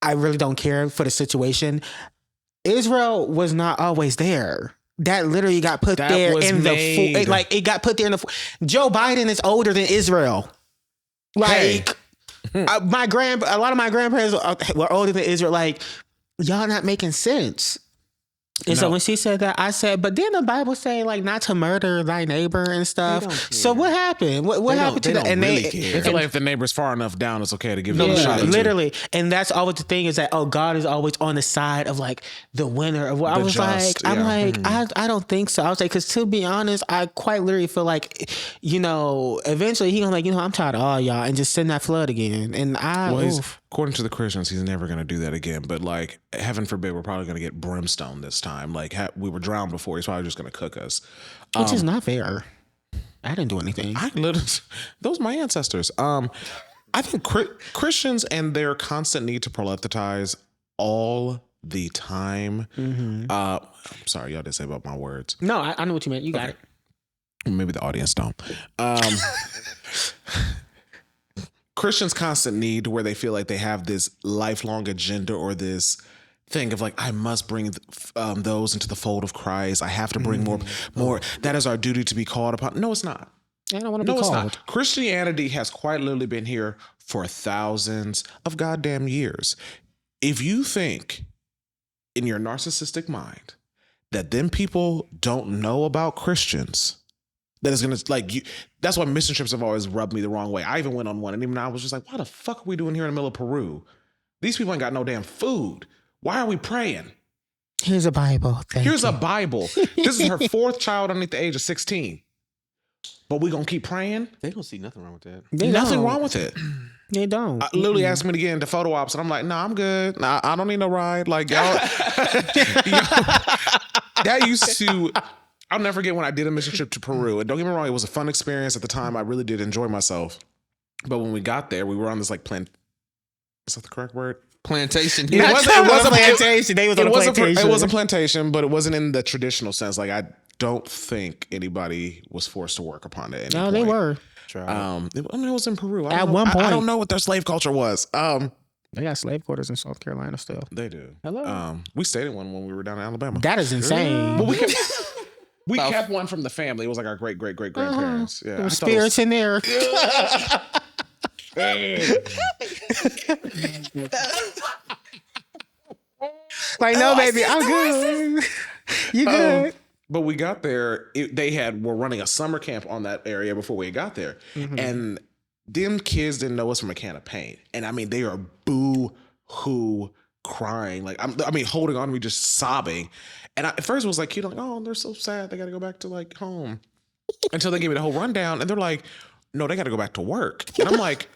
I really don't care for the situation. Israel was not always there. That literally got put there in it got put there in the. Joe Biden is older than Israel. Like a lot of my grandparents were older than Israel. Like, y'all not making sense. And so when she said that, I said, but then the Bible say like not to murder thy neighbor and stuff. So what happened? What happened to that? And really they feel like if the neighbor's far enough down, it's okay to give them a shot. Literally. And that's always the thing is that, God is always on the side of like the winner of what I was just, like, I don't think so. I was like, because to be honest, I quite literally feel like, you know, eventually he gonna like, you know, I'm tired of all y'all and just send that flood again. And according to the Christians, he's never going to do that again. But like, heaven forbid, we're probably going to get brimstone this time. Like we were drowned before. He's probably just going to cook us. Which is not fair. I didn't do anything. Those are my ancestors. I think Christians and their constant need to proleptatize all the time. I'm sorry, y'all didn't say about my words. No, I know what you meant. You got it. Maybe the audience don't. Christians' constant need where they feel like they have this lifelong agenda or this thing of like, I must bring those into the fold of Christ. I have to bring more. That is our duty to be called upon. No, it's not. I don't want to be called. It's not. Christianity has quite literally been here for thousands of goddamn years. If you think in your narcissistic mind that them people don't know about Christians, that is going to like you. That's why mission trips have always rubbed me the wrong way. I even went on one and even I was just like, why the fuck are we doing here in the middle of Peru? These people ain't got no damn food. Why are we praying? Here's a Bible. Here's a Bible. This is her fourth child underneath the age of 16. But we gonna keep praying? They don't see nothing wrong with that. Nothing wrong with it. They don't. Literally asked me to get into photo ops and I'm like, nah, I'm good. Nah, I don't need no ride. Like y'all, that used to... I'll never forget when I did a mission trip to Peru. And don't get me wrong, it was a fun experience at the time. I really did enjoy myself. But when we got there, we were on this like is that the correct word? Plantation. It wasn't plantation. They was on a plantation. It was a plantation, but it wasn't in the traditional sense. Like I don't think anybody was forced to work upon it. They were. It was in Peru. At one point. I don't know what their slave culture was. They got slave quarters in South Carolina still. They do. Hello. We stayed in one when we were down in Alabama. That is insane. But we kept one from the family. It was like our great grandparents. Yeah, there were spirits in there. Like, no, baby, I'm good. You good? But we got there. Were running a summer camp on that area before we got there, and them kids didn't know us from a can of paint. And I mean, they are boo-hoo crying. Like, holding on to me, just sobbing. And at first it was like, oh, they're so sad. They got to go back to like home. Until they gave me the whole rundown, and they're like, no, they got to go back to work. And I'm like,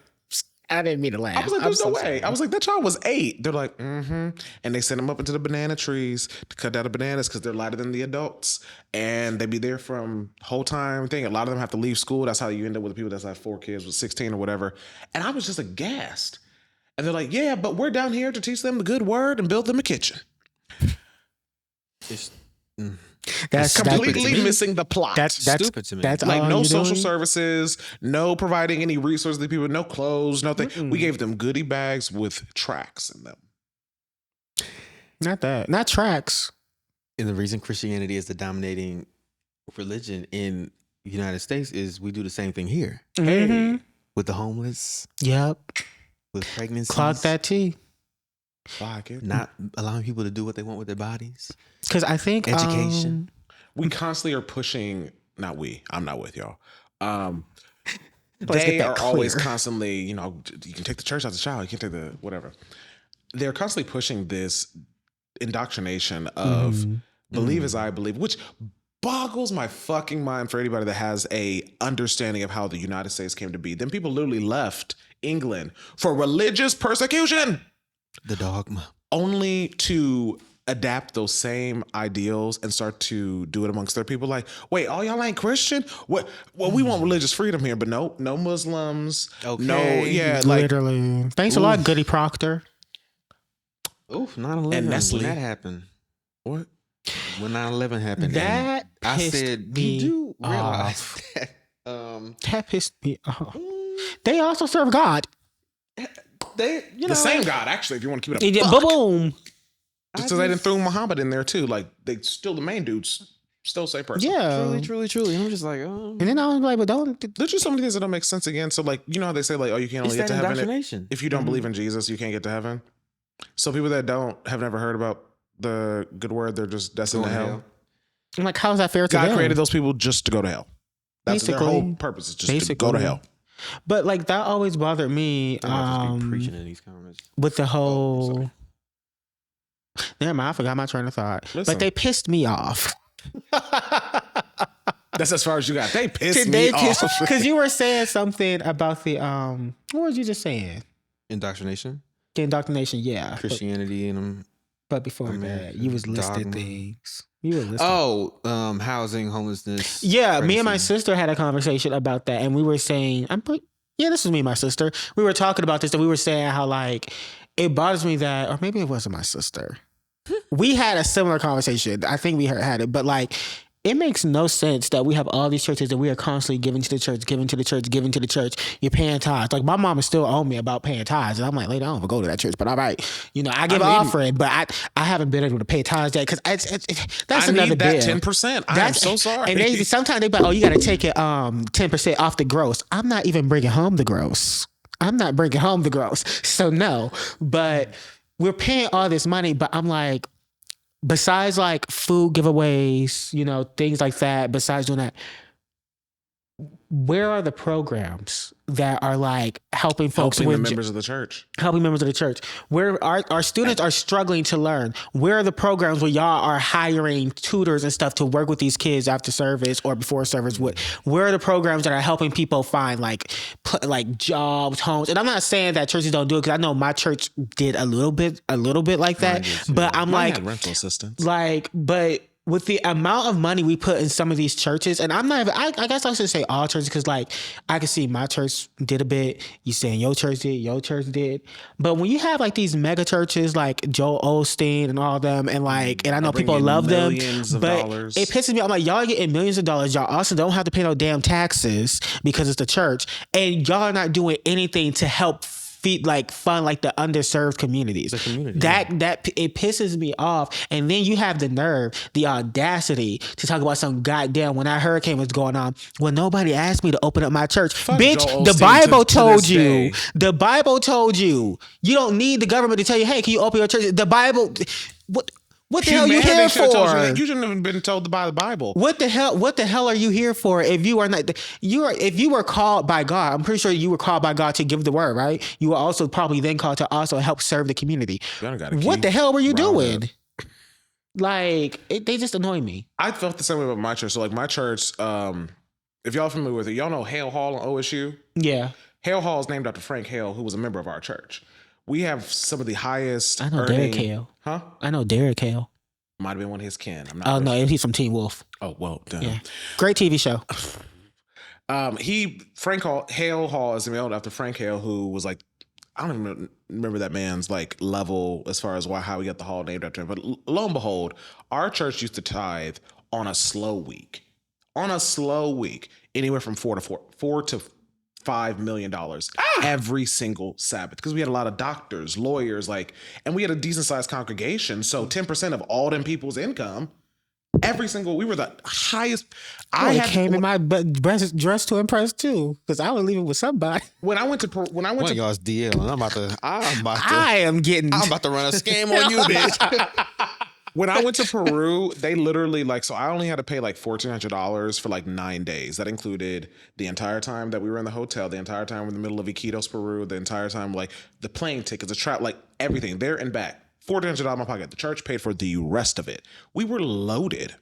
I didn't mean to laugh. I was like, there's no way. Sorry. I was like, that child was 8. They're like, And they sent them up into the banana trees to cut down the bananas because they're lighter than the adults. And they be there from whole time thing. A lot of them have to leave school. That's how you end up with the people that's like 4 kids with 16 or whatever. And I was just aghast. And they're like, yeah, but we're down here to teach them the good word and build them a kitchen. That's completely missing the plot. That's stupid to me. That's like no social services, no providing any resources to people, no clothes, nothing. We gave them goodie bags with tracts in them. Not tracts. And the reason Christianity is the dominating religion in the United States is we do the same thing here. Mm-hmm. With the homeless. Yep. With pregnancy. Clog that tea. Not allowing people to do what they want with their bodies. Because I think education. We constantly are pushing. Not we. I'm not with y'all. Let's they are clear. Always constantly. You can take the church out the child. You can take the whatever. They're constantly pushing this indoctrination of believe as I believe, which boggles my fucking mind for anybody that has a understanding of how the United States came to be. Then people literally left England for religious persecution. The dogma. Only to adapt those same ideals and start to do it amongst their people. Like, wait, all y'all ain't Christian? What? Well, we want religious freedom here, but no Muslims. Okay. No, yeah, literally. Thanks a lot, Goody Proctor. Oof, 9/11. And Nestle. When that happened. What? When 9/11 happened. That I said, you do realize that pissed me off. They also serve God. The same God, actually, if you want to keep it up. Boom. Just because they didn't throw Muhammad in there too. Like, they still, the main dudes, still same person. Yeah. Truly. I'm just like, And then I was like, but don't. There's just so many things that don't make sense again. So, like, you know how they say, like, oh, you can't only get to heaven if you don't believe in Jesus, you can't get to heaven. So people that have never heard about the good word, they're just destined to hell. I'm like, how is that fair to God them? created those people just to go to hell. That's Basically. their whole purpose, is just to go to hell. But like, that always bothered me. Just be preaching in these comments. With the whole. Never mind, I forgot my train of thought. Listen. But they pissed me off. That's as far as you got. They pissed me off. Because you were saying something about the what was you just saying? Indoctrination. The indoctrination, yeah. Christianity and them. But before that, you was listing things. You were listing. Oh, housing, homelessness. Yeah, me and my sister had a conversation about that, and we were saying, this was me and my sister. We were talking about this, and we were saying how, like, it bothers me that, or maybe it wasn't my sister. We had a similar conversation. I think we had it, but like, it makes no sense that we have all these churches that we are constantly giving to the church. You're paying tithes. Like, my mom is still on me about paying tithes, and I'm like, later, I don't even go to that church, but all right, I give an offering, but I haven't been able to pay tithes yet because that's another bill. 10%. I'm so sorry. And sometimes they be like, oh, you got to take it 10% off the gross. I'm not even bringing home the gross. So no, but we're paying all this money, but I'm like, besides like food giveaways, things like that, besides doing that, where are the programs that are like helping folks helping the members of the church? Where our students are struggling to learn. Where are the programs where y'all are hiring tutors and stuff to work with these kids after service or before service? Where are the programs that are helping people find like jobs, homes? And I'm not saying that churches don't do it, because I know my church did a little bit like that. But I'm Mine like, had rental assistance. But with the amount of money we put in some of these churches, and I'm not even, I guess I should say all churches, because like, I can see my church did a bit, you saying your church did. But when you have like these mega churches like Joel Osteen and all them, and like, and I know people love them, but it pisses me off. I'm like, y'all getting millions of dollars. Y'all also don't have to pay no damn taxes because it's the church, and y'all are not doing anything to help fund like the underserved communities. The community. That it pisses me off. And then you have the nerve, the audacity to talk about some goddamn when that hurricane was going on. Well, nobody asked me to open up my church. Bitch, Joel the Osteen Bible to told this you. day. The Bible told you. You don't need the government to tell you, hey, can you open your church? The Bible, what the hell are you here for? You shouldn't have been told by the Bible. What the hell are you here for? If you are not, if you were called by God, I'm pretty sure you were called by God to give the word, right? You were also probably then called to also help serve the community. What the hell were you doing? Like, they just annoy me. I felt the same way about my church. So like my church, if y'all are familiar with it, y'all know Hale Hall on OSU? Yeah. Hale Hall is named after Frank Hale, who was a member of our church. We have some of the highest. I know earning, Derek Hale. Huh? I know Derek Hale. Might have been one of his kin. I'm not. Oh really no, he's from Teen Wolf. Oh well, damn. Yeah, great TV show. Hale Hall is named after Frank Hale, who was like, I don't even remember that man's like level as far as how we got the hall named after him. But lo and behold, our church used to tithe on a slow week. Anywhere from $4 to $5 million every single Sabbath, because we had a lot of doctors, lawyers, and we had a decent sized congregation. So 10% of all them people's income, we were the highest. I came in my best dress to impress too, because I was leaving with somebody. One of y'all's DL, and I'm about to run a scam on you, bitch. When I went to Peru, they literally so I only had to pay $1,400 for 9 days. That included the entire time that we were in the hotel, the entire time we're in the middle of Iquitos, Peru, the entire time the plane tickets, the trap, everything there and back. $1,400 in my pocket. The church paid for the rest of it. We were loaded.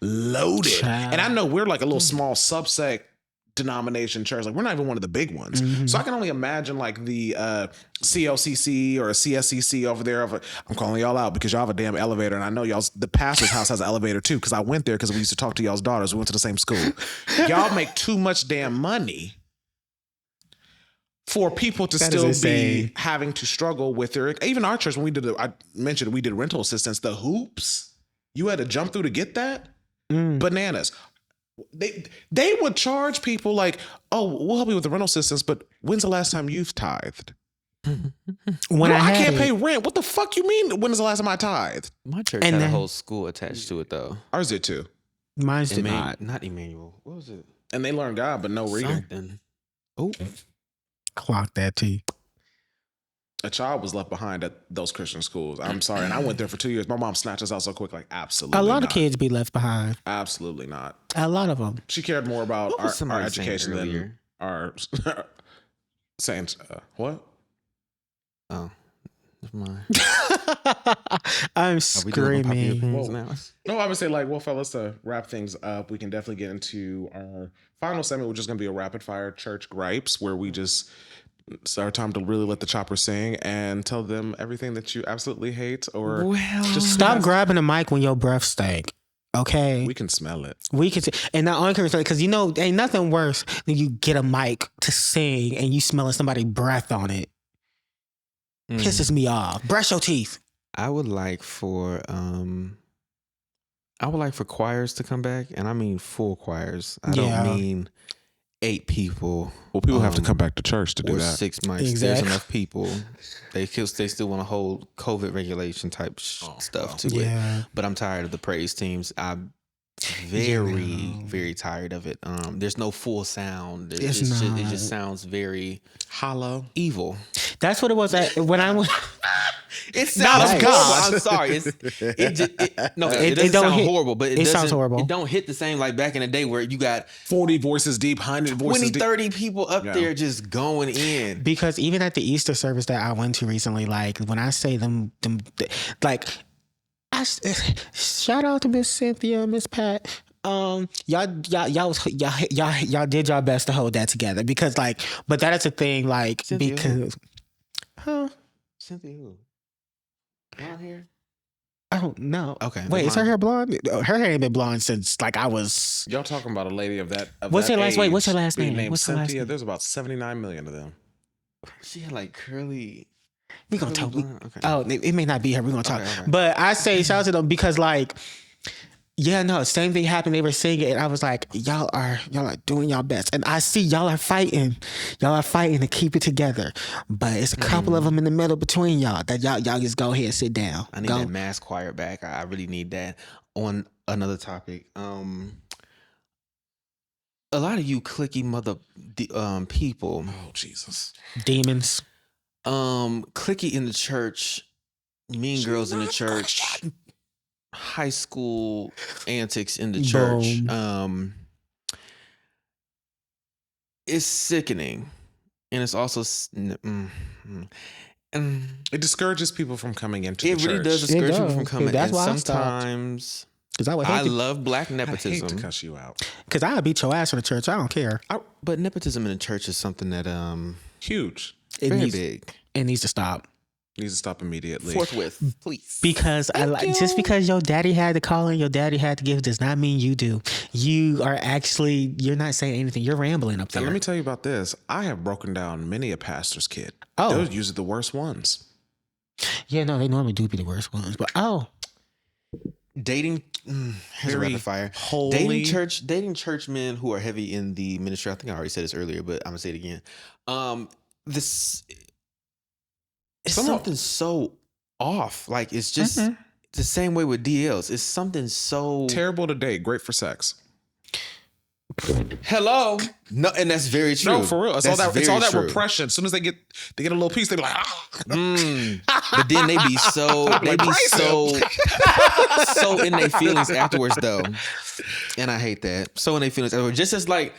And I know we're a little small subsect denomination church. We're not even one of the big ones. Mm-hmm. So I can only imagine the CLCC or a CSCC over there. I'm calling y'all out because y'all have a damn elevator, and I know the pastor's house has an elevator too, because I went there because we used to talk to y'all's daughters. We went to the same school. Y'all make too much damn money for people to still be having to struggle with their. Even our church, when I mentioned we did rental assistance, the hoops you had to jump through to get that. Bananas. They would charge people we'll help you with the rental assistance, but when's the last time you've tithed? I can't pay rent. What the fuck you mean? When is the last time I tithed? My church had a whole school attached to it though. Ours did too. Mine's did not. Not Emmanuel. What was it? And they learned God, but no reading. Something. Oh, clock that T. A child was left behind at those Christian schools. I'm sorry. And I went there for 2 years. My mom snatched us out so quick. Absolutely a lot not. of kids be left behind. Absolutely not. A lot of them. She cared more about our education than our saying, what? Oh, that's mine. I'm screaming. No, I would say fellas, to wrap things up, we can definitely get into our final segment, which is going to be a rapid fire church gripes, where we just... It's our time to really let the chopper sing and tell them everything that you absolutely hate, or just stop grabbing the mic when your breath stank. Okay, we can smell it. And not only because ain't nothing worse than you get a mic to sing and you smelling somebody's breath on it. Pisses me off. Brush your teeth. I would like for choirs to come back, and I mean full choirs. I don't mean 8 people. Well, people have to come back to church to do that. 6 mics. Exactly. There's enough people. They still want to hold COVID regulation type stuff to it. But I'm tired of the praise teams. I'm very tired of it. There's no full sound. It just sounds very hollow, evil. That's what it was when I went. It sounds horrible. I'm sorry. It doesn't sound horrible, but it sounds horrible. It don't hit the same like back in the day where you got 40 voices deep, 100 voices 20, 30 people up there just going in. Because even at the Easter service that I went to recently, when I say them shout out to Miss Cynthia, Miss Pat. Y'all did y'all best to hold that together, because but that is a thing, Cynthia because Cynthia who? Blonde hair? I don't know. Okay. Wait, is her hair blonde? Her hair ain't been blonde since I was. Y'all talking about a lady of that. What's her last? Wait, what's her last name? What's her last name? There's about 79 million of them. She had curly. We gonna talk. Okay. Oh, it may not be her. We gonna talk. Okay. But I say shout out to them because Yeah, no, same thing happened. They were singing, and I was like, y'all are doing y'all best. And I see y'all are fighting to keep it together. But it's a couple of them in the middle between y'all that y'all just go ahead and sit down. I need that mass choir back. I really need that. On another topic, a lot of you cliquey people. Oh, Jesus. Demons. Cliquey in the church, mean girls in the church, high school antics in the church. It's sickening, and it's also it discourages people from coming into the church. It really does discourage people from coming. That's and why sometimes I love black I nepotism. hate to cuss you out. Because I'll beat your ass in the church. I don't care. But nepotism in the church is something that Huge. very big. It needs to stop. Needs to stop immediately. Forthwith, please. Because just because your daddy had to call and your daddy had to give does not mean you do. You're not saying anything. You're rambling up there. Now, let me tell you about this. I have broken down many a pastor's kid. Oh. Those usually the worst ones. Yeah, no, they normally do be the worst ones. But Dating, here's a rapid fire. Dating churchmen who are heavy in the ministry. I think I already said this earlier, but I'm gonna say it again. It's something so off. Like it's just the same way with DLs. It's something so terrible to date, great for sex. Hello, no, and that's very true. No, for real. It's all that repression. As soon as they get a little piece, they be like, But then they be so in their feelings afterwards, though, and I hate that. So in their feelings afterwards, just as like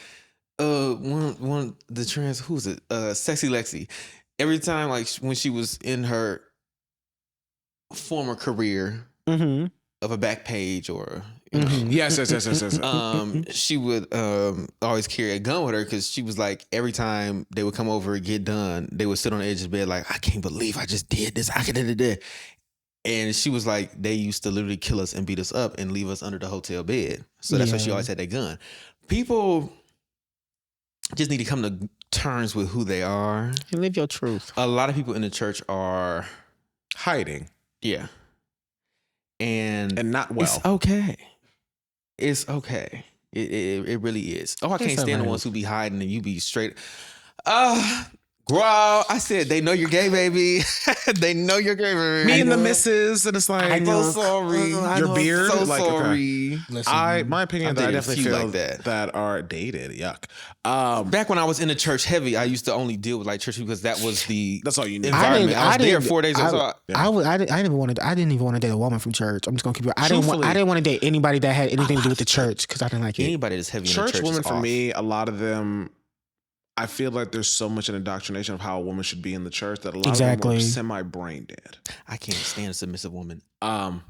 one the trans who's it? Sexy Lexi. Every time, like when she was in her former career of a back page or yes. she would always carry a gun with her because she was like, every time they would come over and get done, they would sit on the edge of the bed like, I can't believe I just did this. And she was like, they used to literally kill us and beat us up and leave us under the hotel bed. So that's why she always had that gun. People just need to come to terms with who they are. You live your truth. A lot of people in the church are hiding. Yeah. And not well. It's okay. It's okay. It really is. Oh, I can't stand the ones who be hiding and you be straight. Girl, I said they know you're gay, baby. They know you're gay, baby. Me and the missus, and it's like, I'm so sorry. Your beard, so like, sorry. Listen, my opinion, I definitely feel like that are dated. Yuck. Back when I was in the church heavy, I used to only deal with like church because that's all you need. Environment. I was there 4 days. I didn't even want to date a woman from church. I'm just gonna keep it. I didn't want to date anybody that had anything to do with the church because I didn't like it. Anybody that's heavy in the church. Church women for me, a lot of them. I feel like there's so much an indoctrination of how a woman should be in the church that a lot of them are semi-brain dead. I can't stand a submissive woman. I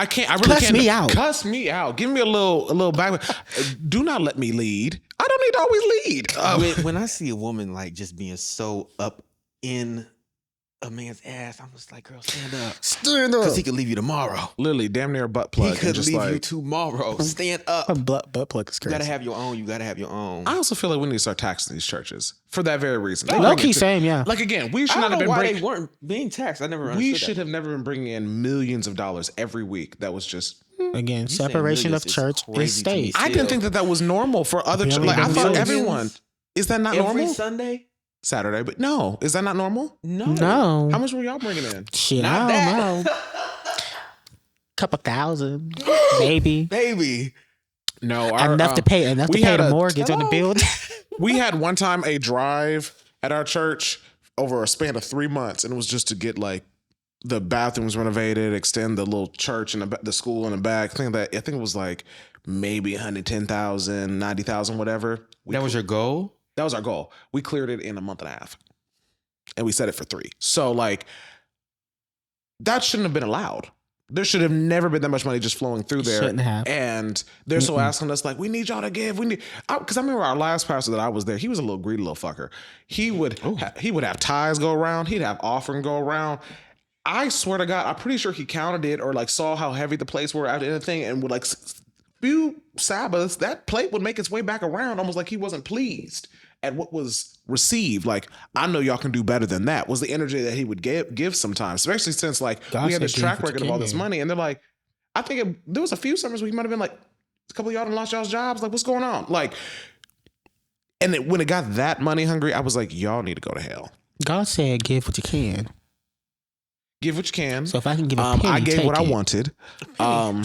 can't. I really can't. Cuss me out. Give me a little back. Do not let me lead. I don't need to always lead. When I see a woman like just being so up in a man's ass, I'm just like, girl, stand up. Stand up. Because he could leave you tomorrow. Literally, damn near a butt plug. He could leave you tomorrow. Stand up. A butt plug is crazy. You gotta have your own. I also feel like we need to start taxing these churches for that very reason. Low key, same, yeah. Like again, we should I not don't have know been why they weren't being taxed. I never understood We should have never been bringing in millions of dollars every week. That was just again separation of church and state. I didn't think that was normal for other. Like I thought everyone. Is that not normal? Every Sunday. Saturday, but no, is that not normal? No. How much were y'all bringing in? Shit, I don't know. Couple thousand, maybe. No, enough to pay the mortgage on the building. We had one time a drive at our church over a span of 3 months, and it was just to get like the bathrooms renovated, extend the little church and the school in the back. I think it was like maybe 110,000, 90,000, whatever. That was your goal? That was our goal. We cleared it in a month and a half. And we set it for 3. So like that shouldn't have been allowed. There should have never been that much money just flowing through there. Shouldn't have. And they're so asking us like, we need y'all to give. Because I remember our last pastor that I was there, he was a little greedy little fucker. He would have tithes go around. He'd have offering go around. I swear to God, I'm pretty sure he counted it or like saw how heavy the plates were after anything and would like few Sabbaths, that plate would make its way back around almost like he wasn't pleased at what was received. Like, I know y'all can do better than that, was the energy that he would give sometimes, especially since like we had this track record of all this money. And they're like, I think there was a few summers where he might have been like, a couple of y'all done lost y'all's jobs. Like, what's going on? Like, and when it got that money hungry, I was like, y'all need to go to hell. God said, give what you can. Give what you can. So if I can give a penny, I gave what I it. wanted.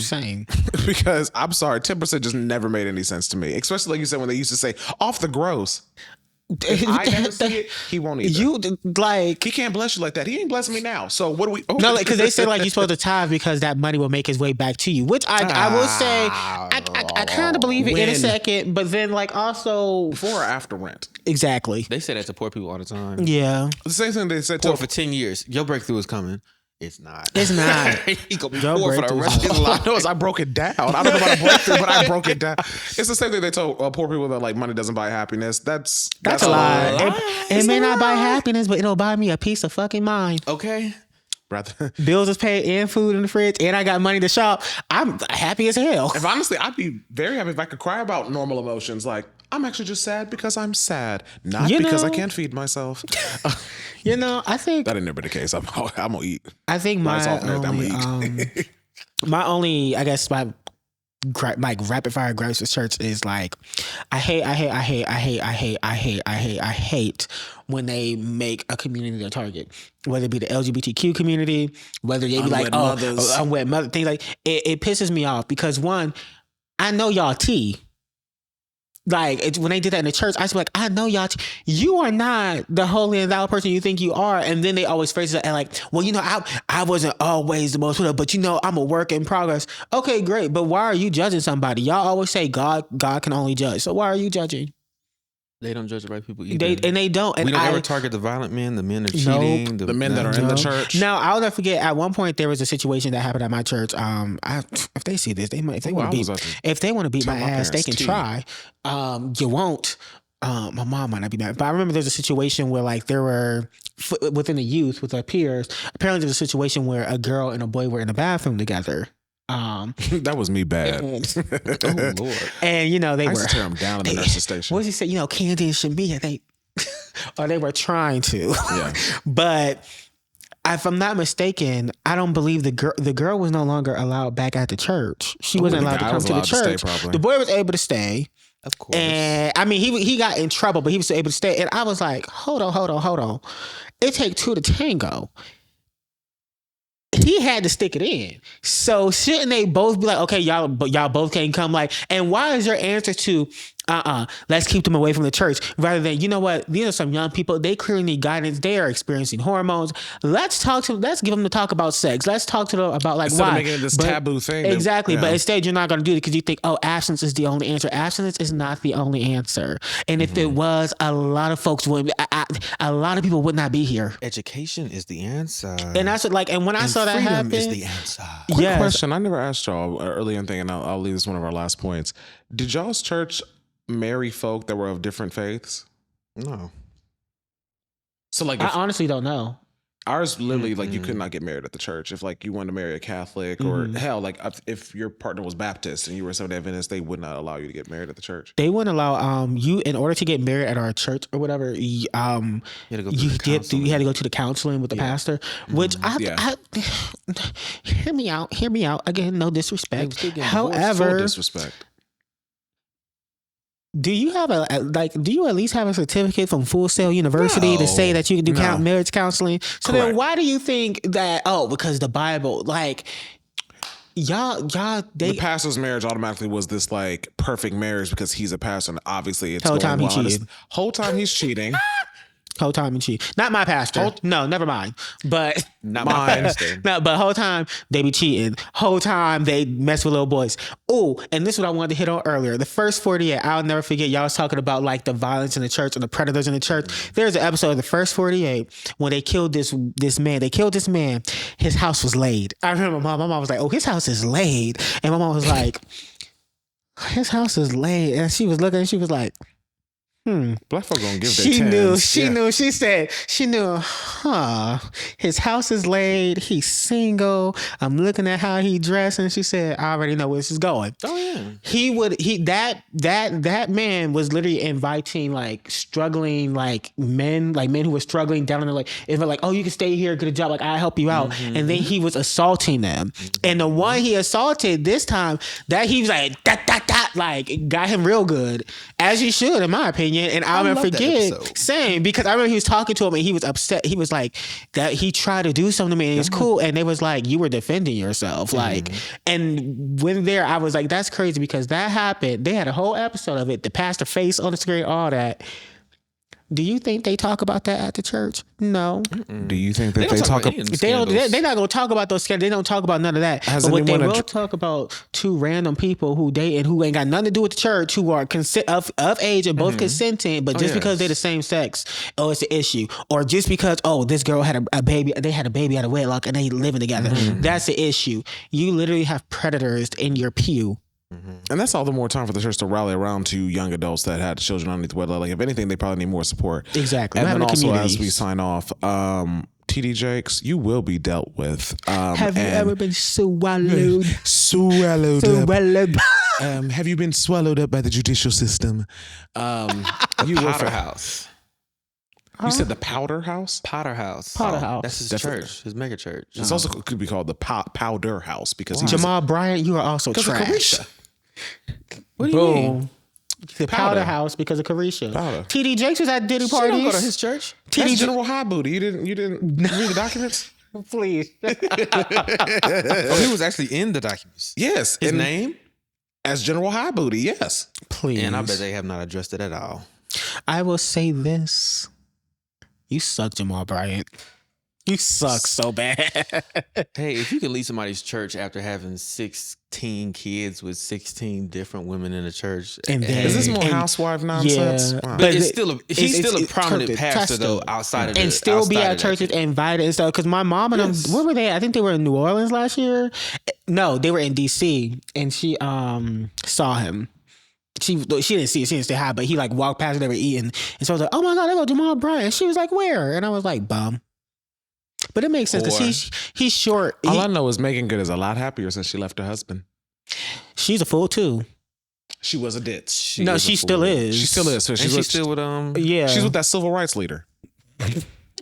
Same. Because I'm sorry, 10% just never made any sense to me. Especially like you said when they used to say, off the gross. If I never see it, he won't either. You like he can't bless you like that. He ain't blessing me now. So what do we? Oh. No, like because they say like you're supposed to tithe because that money will make its way back to you. Which I will say I kind of believe it in a second, but then like also before or after rent. Exactly. They say that to poor people all the time. Yeah. The same thing they said poor for 10 years. Your breakthrough is coming. It's not. It's not. He gonna be poor for the rest of his All I life. know is I broke it down. I don't know about a breakthrough, but I broke it down. It's the same thing they told poor people that like money doesn't buy happiness. That's a lie. It may not buy happiness, but it'll buy me a piece of fucking mind. Okay. Brother. Bills is paid and food in the fridge, and I got money to shop. I'm happy as hell. If honestly, I'd be very happy if I could cry about normal emotions. Like, I'm actually just sad because I'm sad, not because I can't feed myself. I think that ain't never the case. I'm gonna eat. I think my only, I guess my rapid fire gripes with church is like, I hate when they make a community their target, whether it be the LGBTQ community, whether they be like, unwed mother, things like it pisses me off because one, I know y'all tea. Like when they did that in the church, I was like, I know y'all. You are not the holy and thou person you think you are. And then they always phrase it and like, well, I wasn't always the most, but I'm a work in progress. Okay, great. But why are you judging somebody? Y'all always say God can only judge. So why are you judging? They don't judge the right people either. They don't. And we don't ever target the violent men, the men are cheating, the men that are in the church. Now, I'll never forget, at one point, there was a situation that happened at my church. If they see this, if they want to beat my ass, they can try. You won't. My mom might not be mad. But I remember there's a situation where like there were, within the youth, with our peers, apparently there's a situation where a girl and a boy were in the bathroom together. That was me bad. Oh Lord! And they were tear them down in the nurse's station. What does he say? Candy and Shamia, they were trying to. Yeah. But if I'm not mistaken, I don't believe the girl was no longer allowed back at the church. She wasn't allowed to come to the church. The boy was able to stay. Of course. And I mean, he got in trouble, but he was able to stay. And I was like, hold on. It takes two to tango. He had to stick it in. So shouldn't they both be like, okay, y'all both can't come? Like, and why is your answer to let's keep them away from the church rather than, you know what, these are some young people, they clearly need guidance, they are experiencing hormones, let's give them to talk about sex, let's talk to them about like instead why of making it this taboo thing. Exactly. But instead you're not going to do it because you think, abstinence is the only answer. Abstinence is not the only answer. And if it was, a lot of folks would, a lot of people would not be here. Education is the answer. And that's what, like, and when I saw that happen, is the answer. Quick question, I never asked y'all earlier in thing, and I'll leave this one of our last points. Did y'all's church marry folk that were of different faiths? No. So like, I honestly don't know. Ours literally, like, you could not get married at the church. If like you wanted to marry a Catholic or hell, like if your partner was Baptist and you were Seventh-day Adventist, they would not allow you to get married at the church. They wouldn't allow you, in order to get married at our church or whatever. You had to go to the counseling with the pastor, which hear me out. Again, no disrespect. However, full disrespect. Do you at least have a certificate from Full Sail University to say that you can do marriage counseling? So Correct. Then why do you think that, because the Bible, like, the pastor's marriage automatically was this like perfect marriage because he's a pastor and obviously it's whole time he cheated. Whole time he's cheating. Whole time he cheated. Not my pastor. No, never mind. But not my pastor. No, but whole time they be cheating. Whole time they mess with little boys. Oh, and this is what I wanted to hit on earlier. The first 48, I'll never forget. Y'all was talking about like the violence in the church and the predators in the church. There's an episode of the first 48 when they killed this man. They killed this man. His house was laid. I remember my mom was like, "Oh, his house is laid," and my mom was like, "His house is laid," and she was looking and she was like, Black folk gonna give She their knew. tens. She Yeah. knew. She knew. His house is laid. He's single. I'm looking at how he dressed, and she said, "I already know where this is going." Oh yeah. That man was literally inviting like struggling men who were struggling down in the like oh, you can stay here, get a job, like I'll help you out, and then he was assaulting them, and the one he assaulted this time, that he was like like got him real good, as you should, in my opinion. And I'll never forget saying, because I remember he was talking to him and he was upset. He was like that he tried to do something to me and it's cool, and they was like, you were defending yourself, like. And when there, I was like, that's crazy, because that happened. They had a whole episode of it. The pastor face on the screen, all that. Do you think they talk about that at the church? No. Do you think that they talk about they're not gonna talk about those scandals. They don't talk about none of that. But what they will talk about, two random people who date and who ain't got nothing to do with the church, who are of age and both consenting, but just because they're the same sex, it's an issue. Or just because this girl had a baby, they had a baby out of wedlock and they living together, that's the issue. You literally have predators in your pew. And that's all the more time for the church to rally around to young adults that had children underneath wedlock. Like, if anything, they probably need more support. Exactly. And then also, as we sign off, TD Jakes, you will be dealt with. Have you ever been swallowed? Swallowed up. Have you been swallowed up by the judicial system? You Potter House. You said the Powder House? Potter House. Potter House. That's his church, his mega church. It's also could be called the Powder House, because Jamal Bryant, you are also trash. What do you mean? The Powder House, because of Carisha. Powder. TD Jakes was at Diddy parties. She don't go to his church. That's General High Booty. You didn't read the documents? Please. Oh, he was actually in the documents. Yes. His name? As General High Booty, yes. Please. And I bet they have not addressed it at all. I will say this. You suck, Jamal Bryant. You suck so bad. Hey, if you can leave somebody's church after having 16 kids with 16 different women in the church, And then- Is this more housewife nonsense? Yeah. Wow. but But he's still a it's prominent church, pastor though, outside of and the, still be outside at of that. churches invited and stuff. Because my mom and them, where were they? I think they were in New Orleans last year. No, they were in DC, and she saw him. She didn't see it. She didn't say hi, but he like walked past. They were eating, and so I was like, "Oh my god, there go Jamal Bryant." She was like, "Where?" And I was like, "Bum." But it makes sense because he's short. All I know is Megan Good is a lot happier since she left her husband. She's a fool too. She was a ditz. She still is. She still is. So She's still with Yeah, She's with that civil rights leader.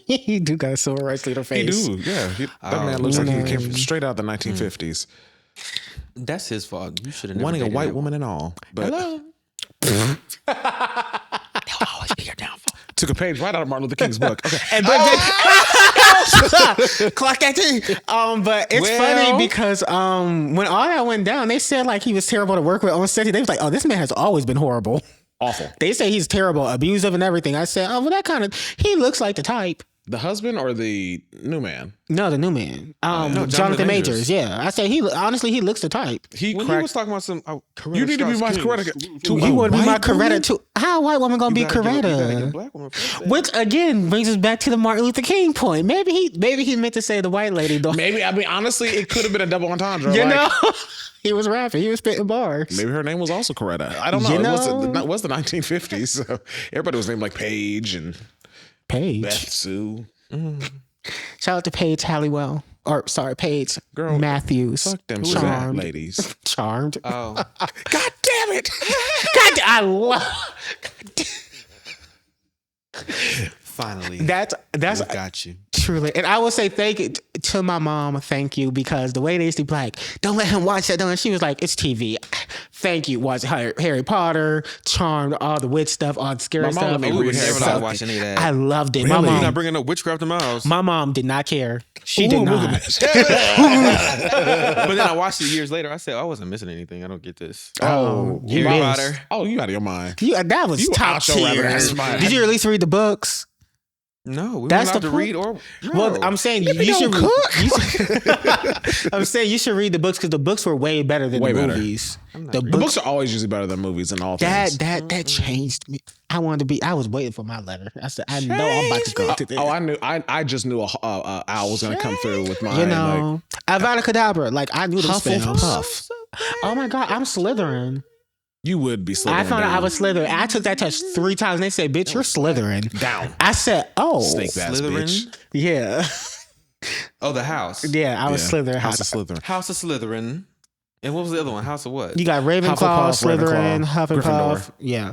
he do got a civil rights leader face. He do, yeah. That man looks like he came straight out of the 1950s. That's his fault. You should have never Wanting a dated white that woman and all. But Hello. They'll always be your downfall. took a page right out of Martin Luther King's book. Okay. And but clock that thing. But it's funny because when all that went down, they said like he was terrible to work with on set. They was like, oh, this man has always been horrible. Awful. They say he's terrible, abusive, and everything. I said, oh, well, that kind of, he looks like the type. The husband or the new man? No, the new man. No, Jonathan Majors. Yeah, I said he looks the type. When he was talking about some, you need to be my Coretta. He would be my Coretta too. How a white woman gonna be Coretta? Black woman. Which again brings us back to the Martin Luther King point. Maybe he meant to say the white lady. Though. Maybe, I mean, honestly, it could have been a double entendre. You know, he was rapping. He was spitting bars. Maybe her name was also Coretta. I don't know. You It was the 1950s. So everybody was named like Paige and Paige. Beth Sue. Shout out to Paige Halliwell. Or sorry, Paige Girl, Matthews. Fuck them Charmed. ladies. Charmed. Oh, God damn it. God, I love. finally. That's we got you. truly, and I will say thank you to my mom. Thank you, because the way they used to be like, don't let him watch that. And she was like, it's TV. Thank you. Watch Harry Potter, Charmed, all the witch stuff, all the scary stuff. We would never not watch any of that. I loved it. Really? My You're not mom. bringing up witchcraft in my house. My mom did not care. She did not. But then I watched it years later. I said, I wasn't missing anything. I don't get this. Oh, you Harry missed. Potter. Oh, you out of your mind. That was You top out your rabbit tier. ass mind. Did you at least read the books? No, we That's weren't allowed the to read or. No. Well, I'm saying you should cook. I'm saying you should read the books because the books were way better than Way the better. movies. The books are always usually better than movies and all things. That changed me. I was waiting for my letter. I said, I know I'm about to go to this. Oh, I knew. I just knew owl was gonna come through with mine. You know, Avada Kedavra. Like I knew them spells. Hufflepuff. Oh my God, I'm Slytherin. You would be Slytherin. I found out I down. was Slytherin. I took that test 3 times. And they said, "Bitch, you're Slytherin." Down. I said, "Oh, Snake ass bitch. Slytherin. yeah, Oh, the house. yeah." I was Slytherin. House of Slytherin. House of Slytherin. And what was the other one? House of what? You got Ravenclaw, Hufflepuff, Slytherin, Ravenclaw, Hufflepuff. Gryffindor. Yeah.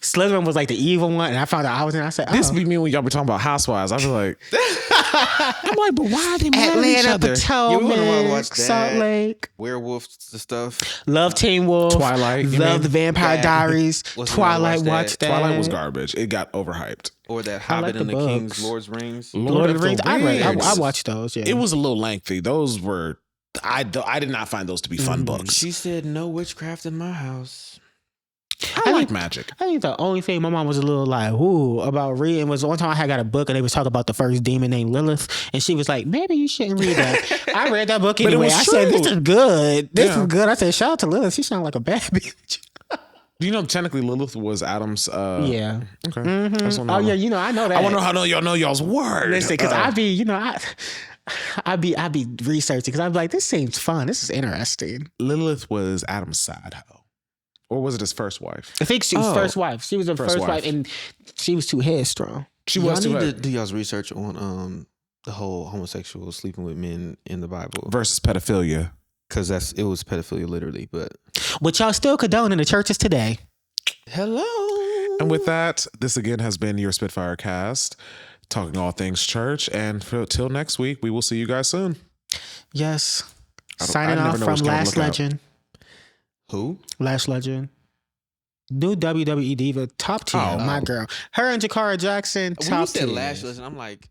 Slytherin was like the evil one, and I found out I was in. I said, This oh. be me when y'all be talking about housewives. I be like, I'm like, but why are they mad at each Atlanta, other? Yeah, we wanna Potomac, watch that. Salt Lake. Werewolves and stuff. Love Teen Wolf. Twilight, you Love mean? the Vampire Yeah. Diaries. Wasn't Twilight. gonna watch Watch that. that. Twilight was garbage. It got overhyped. Or that I Hobbit like and the the King's books. Lord's Rings. Lord of the Rings. I read. Rings. I watched those. Yeah. It was a little lengthy. Those were. I did not find those to be fun books. She said no witchcraft in my house. I like magic. I think the only thing my mom was a little like, ooh, about reading was one time I had got a book and they was talking about the first demon named Lilith. And she was like, maybe you shouldn't read that. I read that book But it anyway. was I said, this true. is good. This Yeah. is good. I said, shout out to Lilith. She sounded like a bad bitch. Do you know technically Lilith was Adam's? Yeah. Okay. Mhm. I just wanna Oh, know. yeah. You know, I know that. I want to know how y'all know y'all's word. Listen, because I be, you know, I be researching because I'm like, this seems fun. This is interesting. Lilith was Adam's side hoe, or was it his first wife? I think she was Oh. first wife. She was the First first wife, wife. and she was too headstrong. She Y'all was need too to do y'all's research on the whole homosexual sleeping with men in the Bible, versus pedophilia. because it was pedophilia literally. But Which y'all still condone in the churches today. hello. And with that, this again has been your SpitFyre cast, talking all things church. And till next week, we will see you guys soon. Yes. I Signing never off know from which kind of Last lookout. Legend. Who? Last Legend. New WWE Diva, top 10. Oh. My girl. Her and Jakara Jackson, When top you said 10. Lash Legend, I'm like,